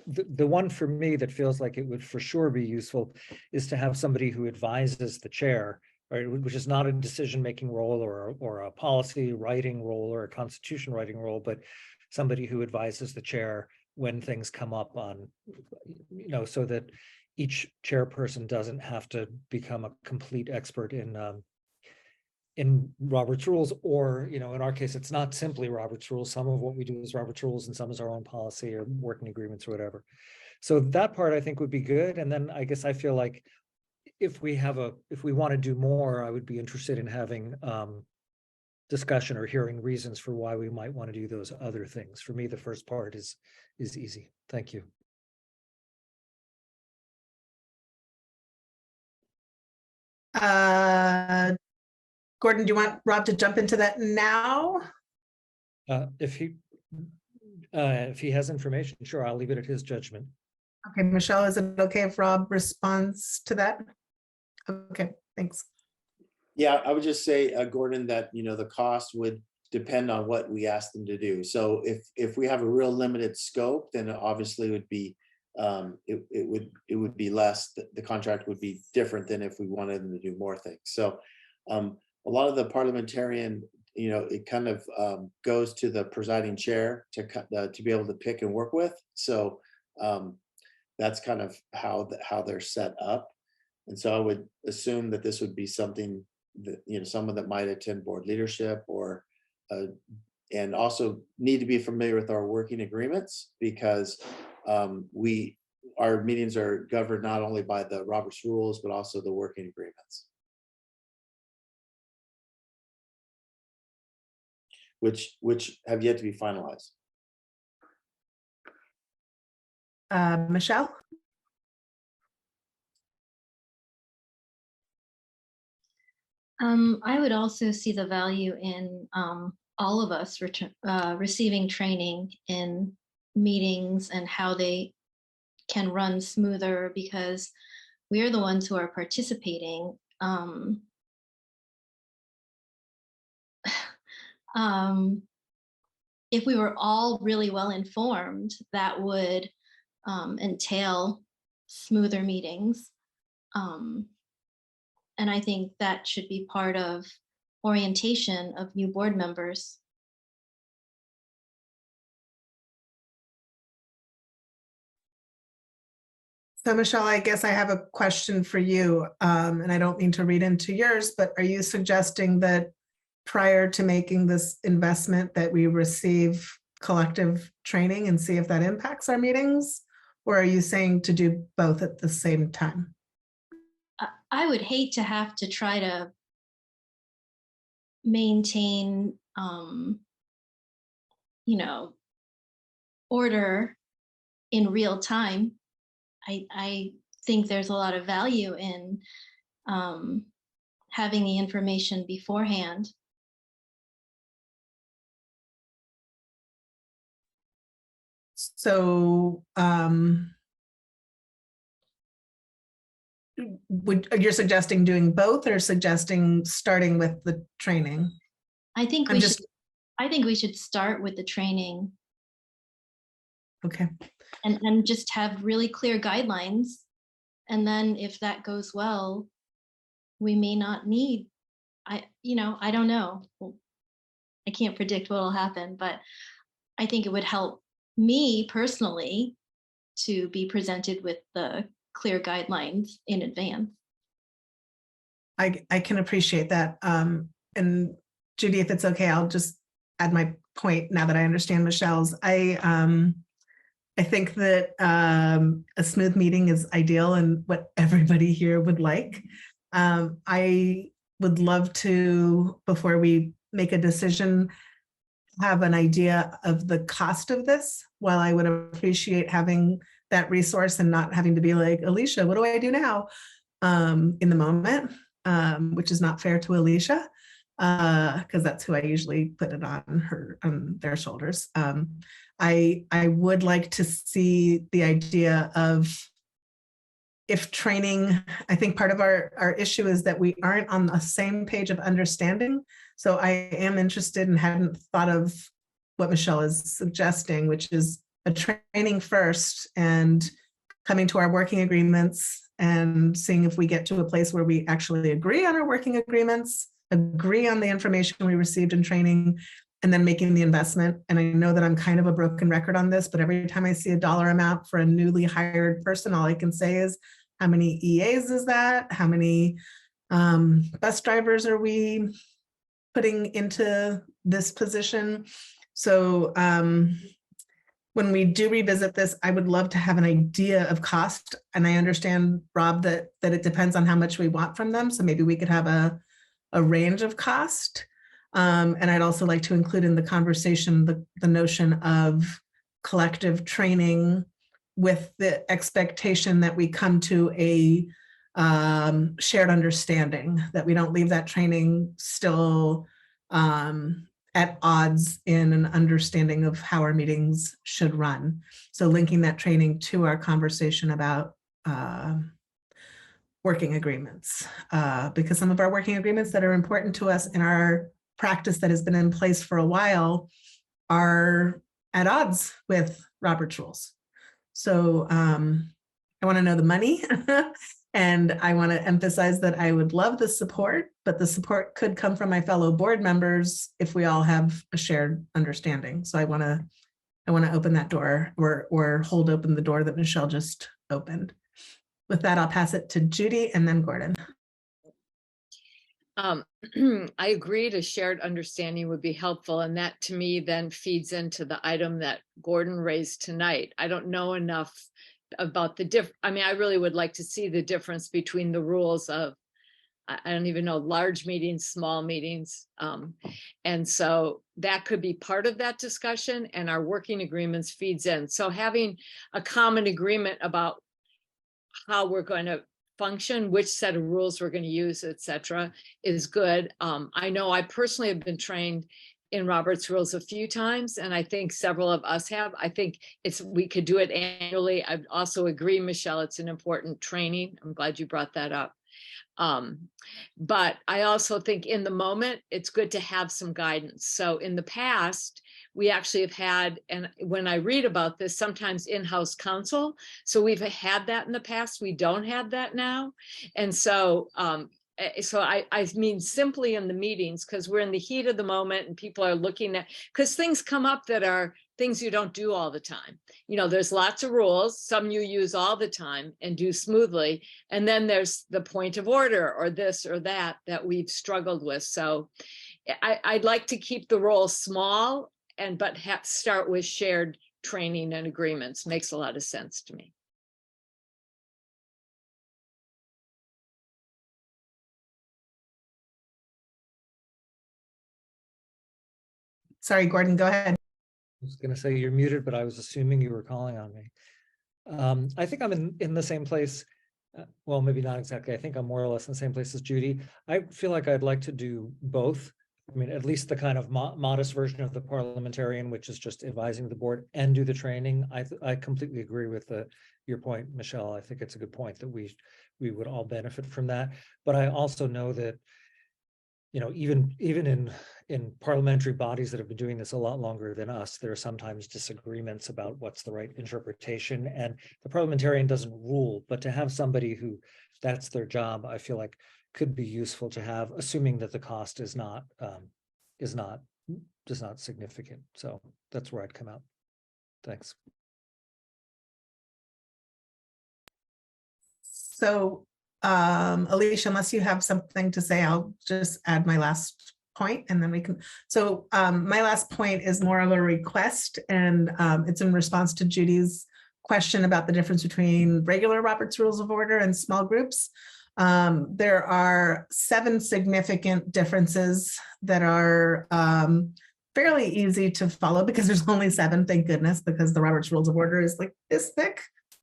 the one for me that feels like it would for sure be useful is to have somebody who advises the chair, right, which is not a decision-making role or a policy writing role or a constitution writing role, but somebody who advises the chair when things come up on, you know, so that each chairperson doesn't have to become a complete expert in Robert's rules, or, you know, in our case, it's not simply Robert's rules. Some of what we do is Robert's rules and some is our own policy or working agreements or whatever. So that part I think would be good. And then I guess I feel like if we want to do more, I would be interested in having discussion or hearing reasons for why we might want to do those other things. For me, the first part is easy. Thank you.
Gordon, do you want Rob to jump into that now?
If he has information, sure, I'll leave it at his judgment.
Okay, Michelle, is it okay if Rob responds to that? Okay, thanks.
Yeah, I would just say, Gordon, that, you know, the cost would depend on what we ask them to do. So if we have a real limited scope, then obviously it would be it would be less. The contract would be different than if we wanted them to do more things. So a lot of the parliamentarian, you know, it kind of goes to the presiding chair to be able to pick and work with. So that's kind of how they're set up. And so I would assume that this would be something that, you know, someone that might attend board leadership or and also need to be familiar with our working agreements, because our meetings are governed not only by the Robert's rules, but also the working agreements, which have yet to be finalized.
Michelle?
I would also see the value in all of us receiving training in meetings and how they can run smoother, because we are the ones who are participating. If we were all really well informed, that would entail smoother meetings. And I think that should be part of orientation of new board members.
So Michelle, I guess I have a question for you, and I don't mean to read into yours, but are you suggesting that prior to making this investment that we receive collective training and see if that impacts our meetings? Or are you saying to do both at the same time?
I would hate to have to try to maintain, you know, order in real time. I think there's a lot of value in having the information beforehand.
So you're suggesting doing both, or suggesting starting with the training?
I think we should start with the training.
Okay.
And just have really clear guidelines. And then if that goes well, we may not need, I don't know. I can't predict what will happen, but I think it would help me personally to be presented with the clear guidelines in advance.
I can appreciate that. And Judy, if it's okay, I'll just add my point now that I understand Michelle's. I think that a smooth meeting is ideal and what everybody here would like. I would love to, before we make a decision, have an idea of the cost of this. While I would appreciate having that resource and not having to be like, Alicia, what do I do now? In the moment, which is not fair to Alicia, because that's who I usually put it on their shoulders. I would like to see the idea of, if training, I think part of our issue is that we aren't on the same page of understanding. So I am interested and hadn't thought of what Michelle is suggesting, which is a training first and coming to our working agreements and seeing if we get to a place where we actually agree on our working agreements, agree on the information we received in training, and then making the investment. And I know that I'm kind of a broken record on this, but every time I see a dollar amount for a newly hired person, all I can say is, how many EAs is that? How many bus drivers are we putting into this position? So when we do revisit this, I would love to have an idea of cost. And I understand, Rob, that it depends on how much we want from them. So maybe we could have a range of cost. And I'd also like to include in the conversation the notion of collective training with the expectation that we come to a shared understanding, that we don't leave that training still at odds in an understanding of how our meetings should run. So linking that training to our conversation about working agreements, because some of our working agreements that are important to us in our practice that has been in place for a while are at odds with Robert's rules. So I want to know the money and I want to emphasize that I would love the support, but the support could come from my fellow board members if we all have a shared understanding. So I want to open that door, or hold open the door that Michelle just opened. With that, I'll pass it to Judy and then Gordon.
I agreed a shared understanding would be helpful, and that to me then feeds into the item that Gordon raised tonight. I don't know enough about the I mean, I really would like to see the difference between the rules of, I don't even know, large meetings, small meetings. And so that could be part of that discussion, and our working agreements feeds in. So having a common agreement about how we're going to function, which set of rules we're going to use, etc., is good. I know I personally have been trained in Robert's rules a few times, and I think several of us have. I think we could do it annually. I also agree, Michelle, it's an important training. I'm glad you brought that up. But I also think in the moment, it's good to have some guidance. So in the past, we actually have had, and when I read about this, sometimes in-house counsel. So we've had that in the past. We don't have that now. And so, I mean, simply in the meetings, because we're in the heat of the moment and people are looking at, because things come up that are things you don't do all the time. You know, there's lots of rules, some you use all the time and do smoothly. And then there's the point of order or this or that we've struggled with. So I'd like to keep the role small, but start with shared training and agreements. Makes a lot of sense to me.
Sorry, Gordon, go ahead.
I was going to say you're muted, but I was assuming you were calling on me. I think I'm in the same place. Well, maybe not exactly. I think I'm more or less in the same place as Judy. I feel like I'd like to do both. I mean, at least the kind of modest version of the parliamentarian, which is just advising the board, and do the training. I completely agree with your point, Michelle. I think it's a good point that we would all benefit from that. But I also know that, you know, even in parliamentary bodies that have been doing this a lot longer than us, there are sometimes disagreements about what's the right interpretation, and the parliamentarian doesn't rule, but to have somebody who that's their job, I feel like could be useful to have, assuming that the cost is not significant. So that's where I'd come out. Thanks.
So Alicia, unless you have something to say, I'll just add my last point, and then we can, so my last point is more of a request, and it's in response to Judy's question about the difference between regular Robert's Rules of Order and small groups. There are 7 significant differences that are fairly easy to follow because there's only 7, thank goodness, because the Robert's Rules of Order is like this thick.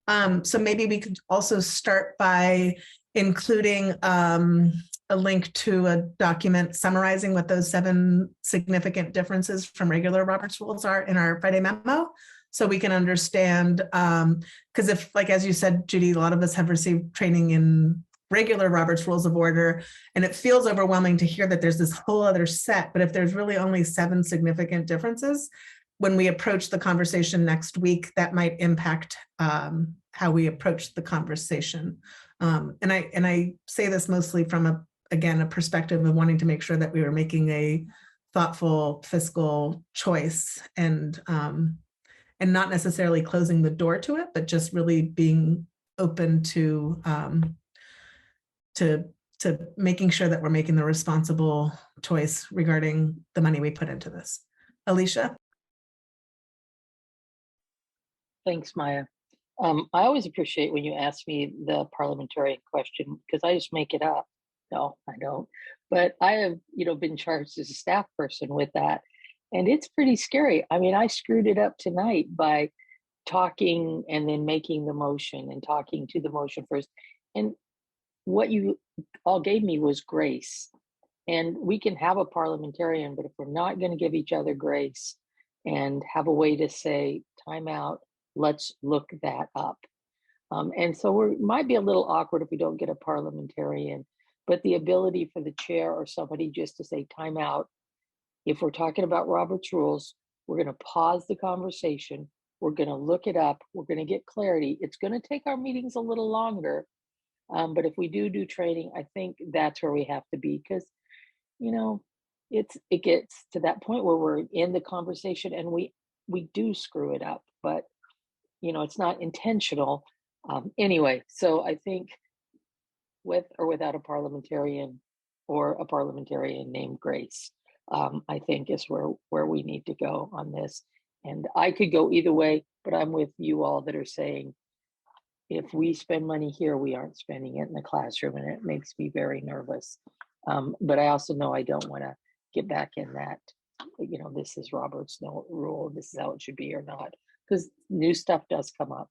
So maybe we could also start by including a link to a document summarizing what those 7 significant differences from regular Robert's Rules are in our Friday memo. So we can understand, because if, like, as you said, Judy, a lot of us have received training in regular Robert's Rules of Order, and it feels overwhelming to hear that there's this whole other set, but if there's really only 7 significant differences, when we approach the conversation next week, that might impact how we approach the conversation. And I say this mostly from again, a perspective of wanting to make sure that we were making a thoughtful fiscal choice and not necessarily closing the door to it, but just really being open to making sure that we're making the responsible choice regarding the money we put into this. Alicia?
Thanks, Maya. I always appreciate when you ask me the parliamentarian question because I just make it up. No, I don't. But I have, been charged as a staff person with that. And it's pretty scary. I mean, I screwed it up tonight by talking and then making the motion and talking to the motion first. And what you all gave me was grace. And we can have a parliamentarian, but if we're not going to give each other grace and have a way to say, time out, let's look that up. And so it might be a little awkward if we don't get a parliamentarian, but the ability for the chair or somebody just to say, time out. If we're talking about Robert's Rules, we're going to pause the conversation. We're going to look it up. We're going to get clarity. It's going to take our meetings a little longer. But if we do training, I think that's where we have to be because, it gets to that point where we're in the conversation and we do screw it up, but, it's not intentional. Anyway, so I think with or without a parliamentarian or a parliamentarian named Grace, I think is where we need to go on this. And I could go either way, but I'm with you all that are saying, if we spend money here, we aren't spending it in the classroom, and it makes me very nervous. But I also know I don't want to get back in that, this is Robert's rule, this is how it should be or not, because new stuff does come up.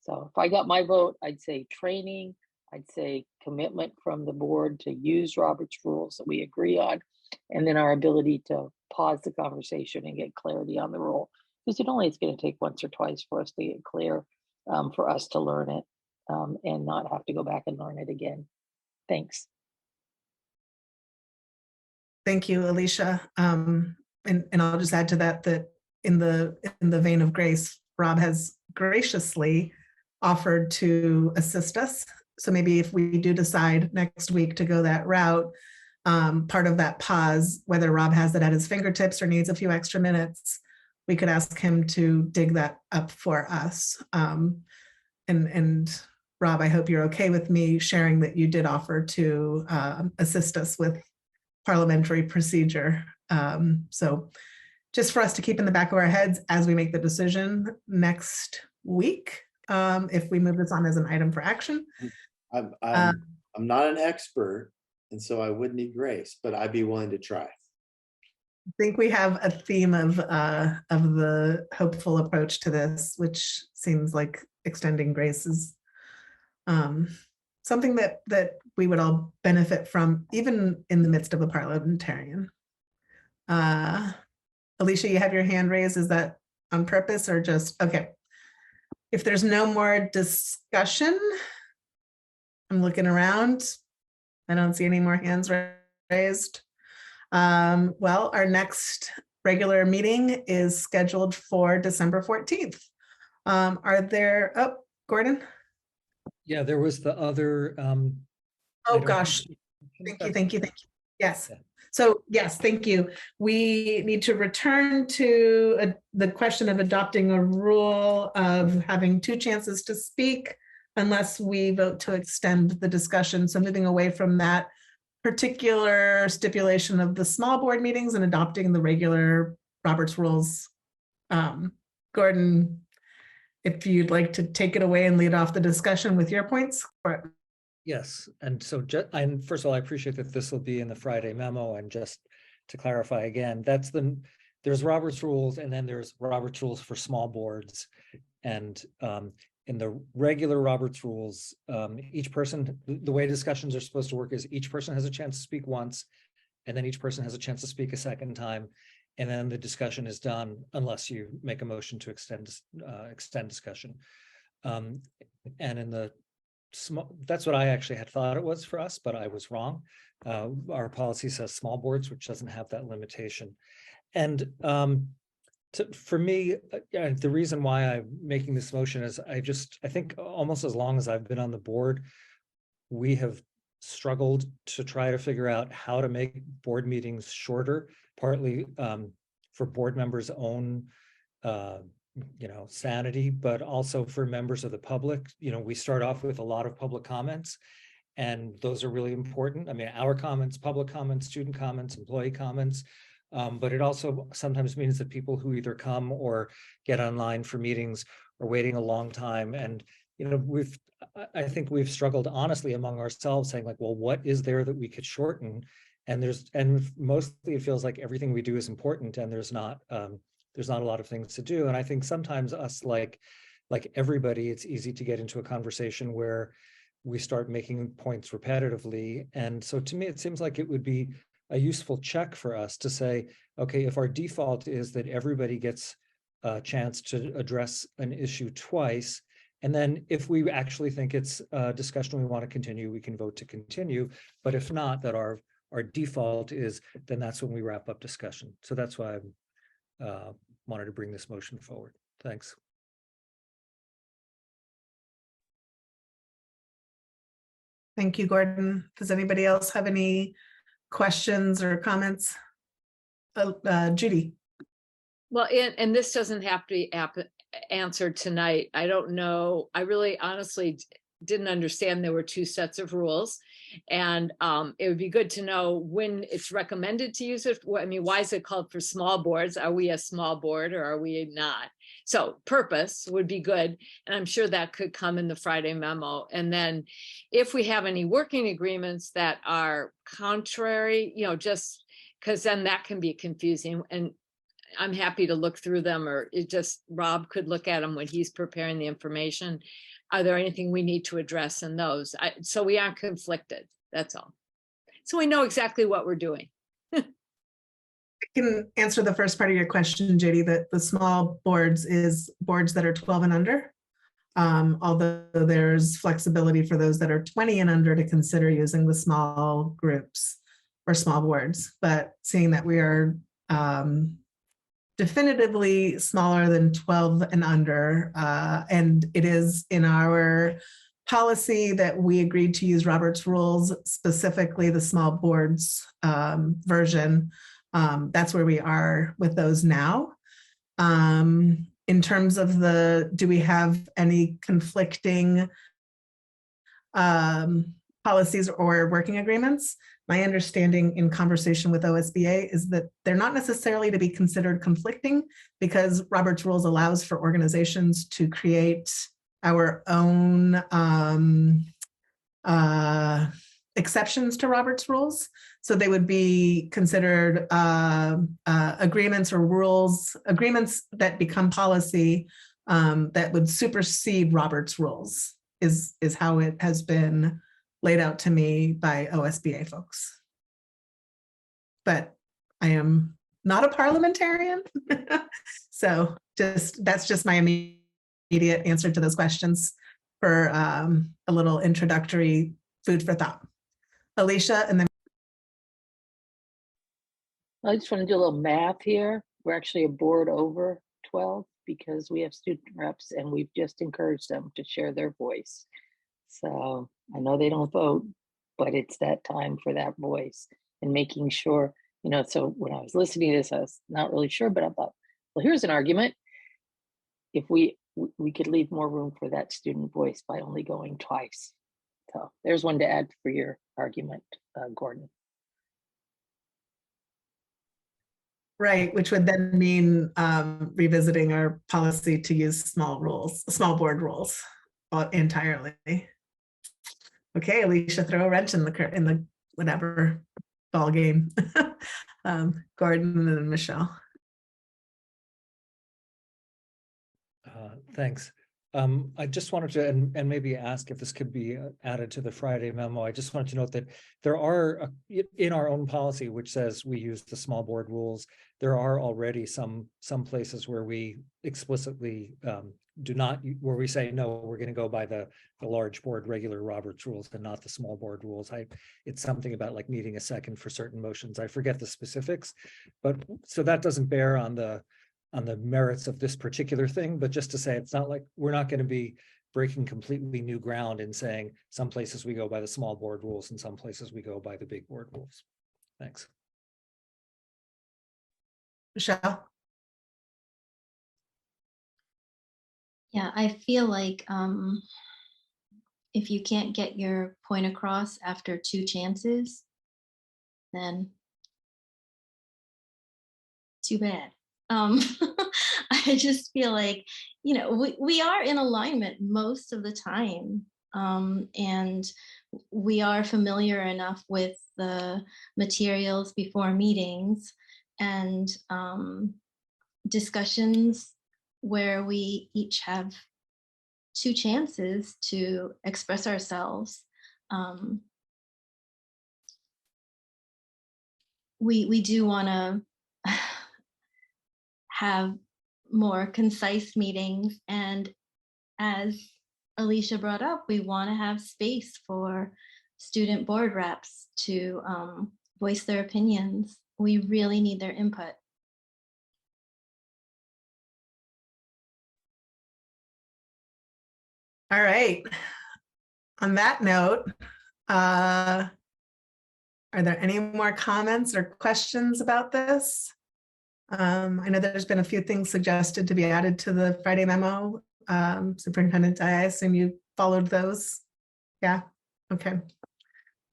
So if I got my vote, I'd say training, I'd say commitment from the board to use Robert's rules that we agree on, and then our ability to pause the conversation and get clarity on the rule, because it only is going to take once or twice for us to get clear, for us to learn it and not have to go back and learn it again. Thanks.
Thank you, Alicia. And I'll just add to that in the vein of grace, Rob has graciously offered to assist us. So maybe if we do decide next week to go that route, part of that pause, whether Rob has it at his fingertips or needs a few extra minutes, we could ask him to dig that up for us. And Rob, I hope you're okay with me sharing that you did offer to assist us with parliamentary procedure. So just for us to keep in the back of our heads as we make the decision next week, if we move this on as an item for action.
I'm not an expert, and so I would need grace, but I'd be willing to try.
I think we have a theme of the hopeful approach to this, which seems like extending grace is something that we would all benefit from, even in the midst of a parliamentarian. Alicia, you have your hand raised. Is that on purpose or just, okay. If there's no more discussion, I'm looking around. I don't see any more hands raised. Well, our next regular meeting is scheduled for December 14th. Are there, oh, Gordon?
Yeah, there was the other.
Oh gosh, thank you. Yes. So yes, thank you. We need to return to the question of adopting a rule of having 2 chances to speak unless we vote to extend the discussion. So moving away from that particular stipulation of the small board meetings and adopting the regular Robert's rules. Gordon, if you'd like to take it away and lead off the discussion with your points.
Yes, and so and first of all, I appreciate that this will be in the Friday memo, and just to clarify again, there's Robert's rules and then there's Robert's rules for small boards. And in the regular Robert's rules, each person, the way discussions are supposed to work is each person has a chance to speak once, and then each person has a chance to speak a second time, and then the discussion is done unless you make a motion to extend discussion. And in the small, that's what I actually had thought it was for us, but I was wrong. Our policy says small boards, which doesn't have that limitation. And for me, the reason why I'm making this motion is I think almost as long as I've been on the board, we have struggled to try to figure out how to make board meetings shorter, partly for board members' own sanity, but also for members of the public. We start off with a lot of public comments, and those are really important. I mean, our comments, public comments, student comments, employee comments, but it also sometimes means that people who either come or get online for meetings are waiting a long time. And, I think we've struggled honestly among ourselves saying like, well, what is there that we could shorten? And mostly it feels like everything we do is important, and there's not a lot of things to do. And I think sometimes us, like everybody, it's easy to get into a conversation where we start making points repetitively. And so to me, it seems like it would be a useful check for us to say, okay, if our default is that everybody gets a chance to address an issue twice, and then if we actually think it's a discussion we want to continue, we can vote to continue. But if not, that our default is, then that's when we wrap up discussion. So that's why I wanted to bring this motion forward. Thanks.
Thank you, Gordon. Does anybody else have any questions or comments? Judy.
Well, and this doesn't have to be answered tonight. I don't know. I really honestly didn't understand there were two sets of rules. And it would be good to know when it's recommended to use it. I mean, why is it called for small boards? Are we a small board or are we not? So purpose would be good. And I'm sure that could come in the Friday memo. And then if we have any working agreements that are contrary, just because then that can be confusing. And I'm happy to look through them, or Rob could look at them when he's preparing the information. Are there anything we need to address in those? So we aren't conflicted, that's all. So we know exactly what we're doing.
I can answer the first part of your question, JD, that the small boards is boards that are 12 and under. Although there's flexibility for those that are 20 and under to consider using the small groups or small boards. But seeing that we are definitively smaller than 12 and under, and it is in our policy that we agreed to use Robert's rules, specifically the small boards version. That's where we are with those now. In terms of do we have any conflicting policies or working agreements? My understanding in conversation with OSBA is that they're not necessarily to be considered conflicting, because Robert's rules allows for organizations to create our own exceptions to Robert's rules. So they would be considered agreements or agreements that become policy that would supersede Robert's rules is how it has been laid out to me by OSBA folks. But I am not a parliamentarian. So that's just my immediate answer to those questions for a little introductory food for thought. Alicia, and then.
I just want to do a little math here. We're actually a board over 12 because we have student reps and we've just encouraged them to share their voice. So I know they don't vote, but it's that time for that voice and making sure, so when I was listening to this, I was not really sure, but I thought, well, here's an argument. If we could leave more room for that student voice by only going twice. So there's one to add for your argument, Gordon.
Right, which would then mean revisiting our policy to use small board rules entirely. Okay, Alicia, throw a wrench in the whatever ball game. Gordon and Michelle.
Thanks. I just wanted to, and maybe ask if this could be added to the Friday memo. I just wanted to note that there are, in our own policy, which says we use the small board rules, there are already some places where we explicitly do not, where we say, no, we're going to go by the large board regular Roberts rules and not the small board rules. It's something about like needing a second for certain motions. I forget the specifics, but so that doesn't bear on the merits of this particular thing, but just to say, it's not like we're not going to be breaking completely new ground and saying some places we go by the small board rules and some places we go by the big board rules. Thanks.
Michelle?
Yeah, I feel like if you can't get your point across after 2 chances, then too bad. I just feel like, we are in alignment most of the time. And we are familiar enough with the materials before meetings and discussions where we each have 2 chances to express ourselves. We do want to have more concise meetings, and as Alicia brought up, we want to have space for student board reps to voice their opinions. We really need their input.
All right. On that note, are there any more comments or questions about this? I know there's been a few things suggested to be added to the Friday memo. Superintendent, I assume you followed those? Yeah, okay.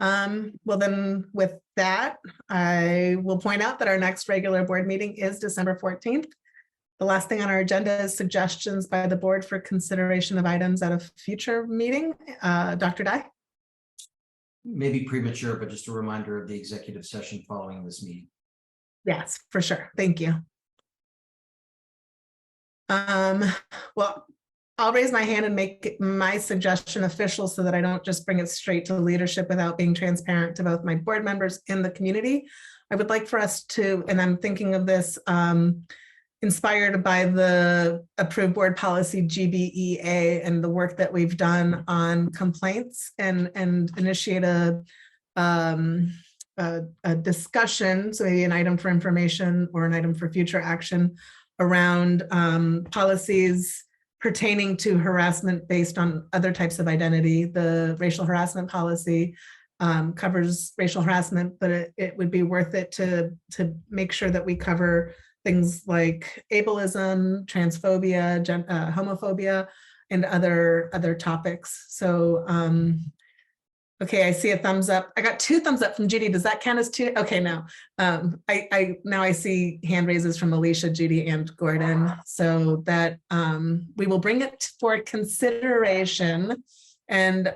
Well then with that, I will point out that our next regular board meeting is December 14th. The last thing on our agenda is suggestions by the board for consideration of items at a future meeting. Dr. Dye?
Maybe premature, but just a reminder of the executive session following this meeting.
Yes, for sure. Thank you. Well, I'll raise my hand and make my suggestion official so that I don't just bring it straight to leadership without being transparent to both my board members and the community. I would like for us to, and I'm thinking of this inspired by the approved board policy GBEA and the work that we've done on complaints, and initiate a discussion, so maybe an item for information or an item for future action around policies pertaining to harassment based on other types of identity. The racial harassment policy covers racial harassment, but it would be worth it to make sure that we cover things like ableism, transphobia, homophobia, and other topics. So okay, I see a thumbs up. I got 2 thumbs up from Judy. Does that count as 2? Okay, now I see hand raises from Alicia, Judy, and Gordon. So that we will bring it for consideration. And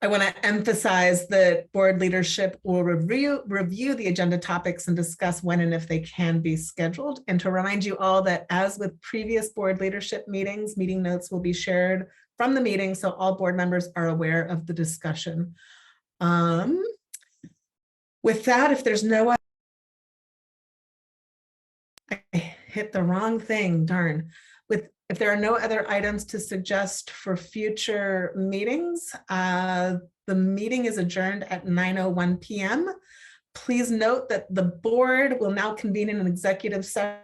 I want to emphasize that board leadership will review the agenda topics and discuss when and if they can be scheduled. And to remind you all that, as with previous board leadership meetings, meeting notes will be shared from the meeting, so all board members are aware of the discussion. With that, if there's no, I hit the wrong thing, darn. If there are no other items to suggest for future meetings, the meeting is adjourned at 9:01 p.m. Please note that the board will now convene in an executive session,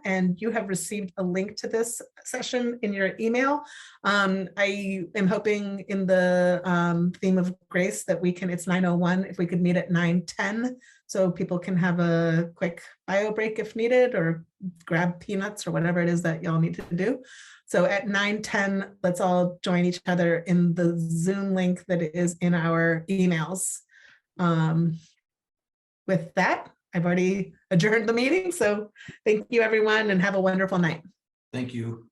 and you have received a link to this session in your email. I am hoping, in the theme of grace, that we can, it's 9:01, if we could meet at 9:10, so people can have a quick bio break if needed, or grab peanuts or whatever it is that y'all need to do. So at 9:10, let's all join each other in the Zoom link that is in our emails. With that, I've already adjourned the meeting. So thank you, everyone, and have a wonderful night.
Thank you.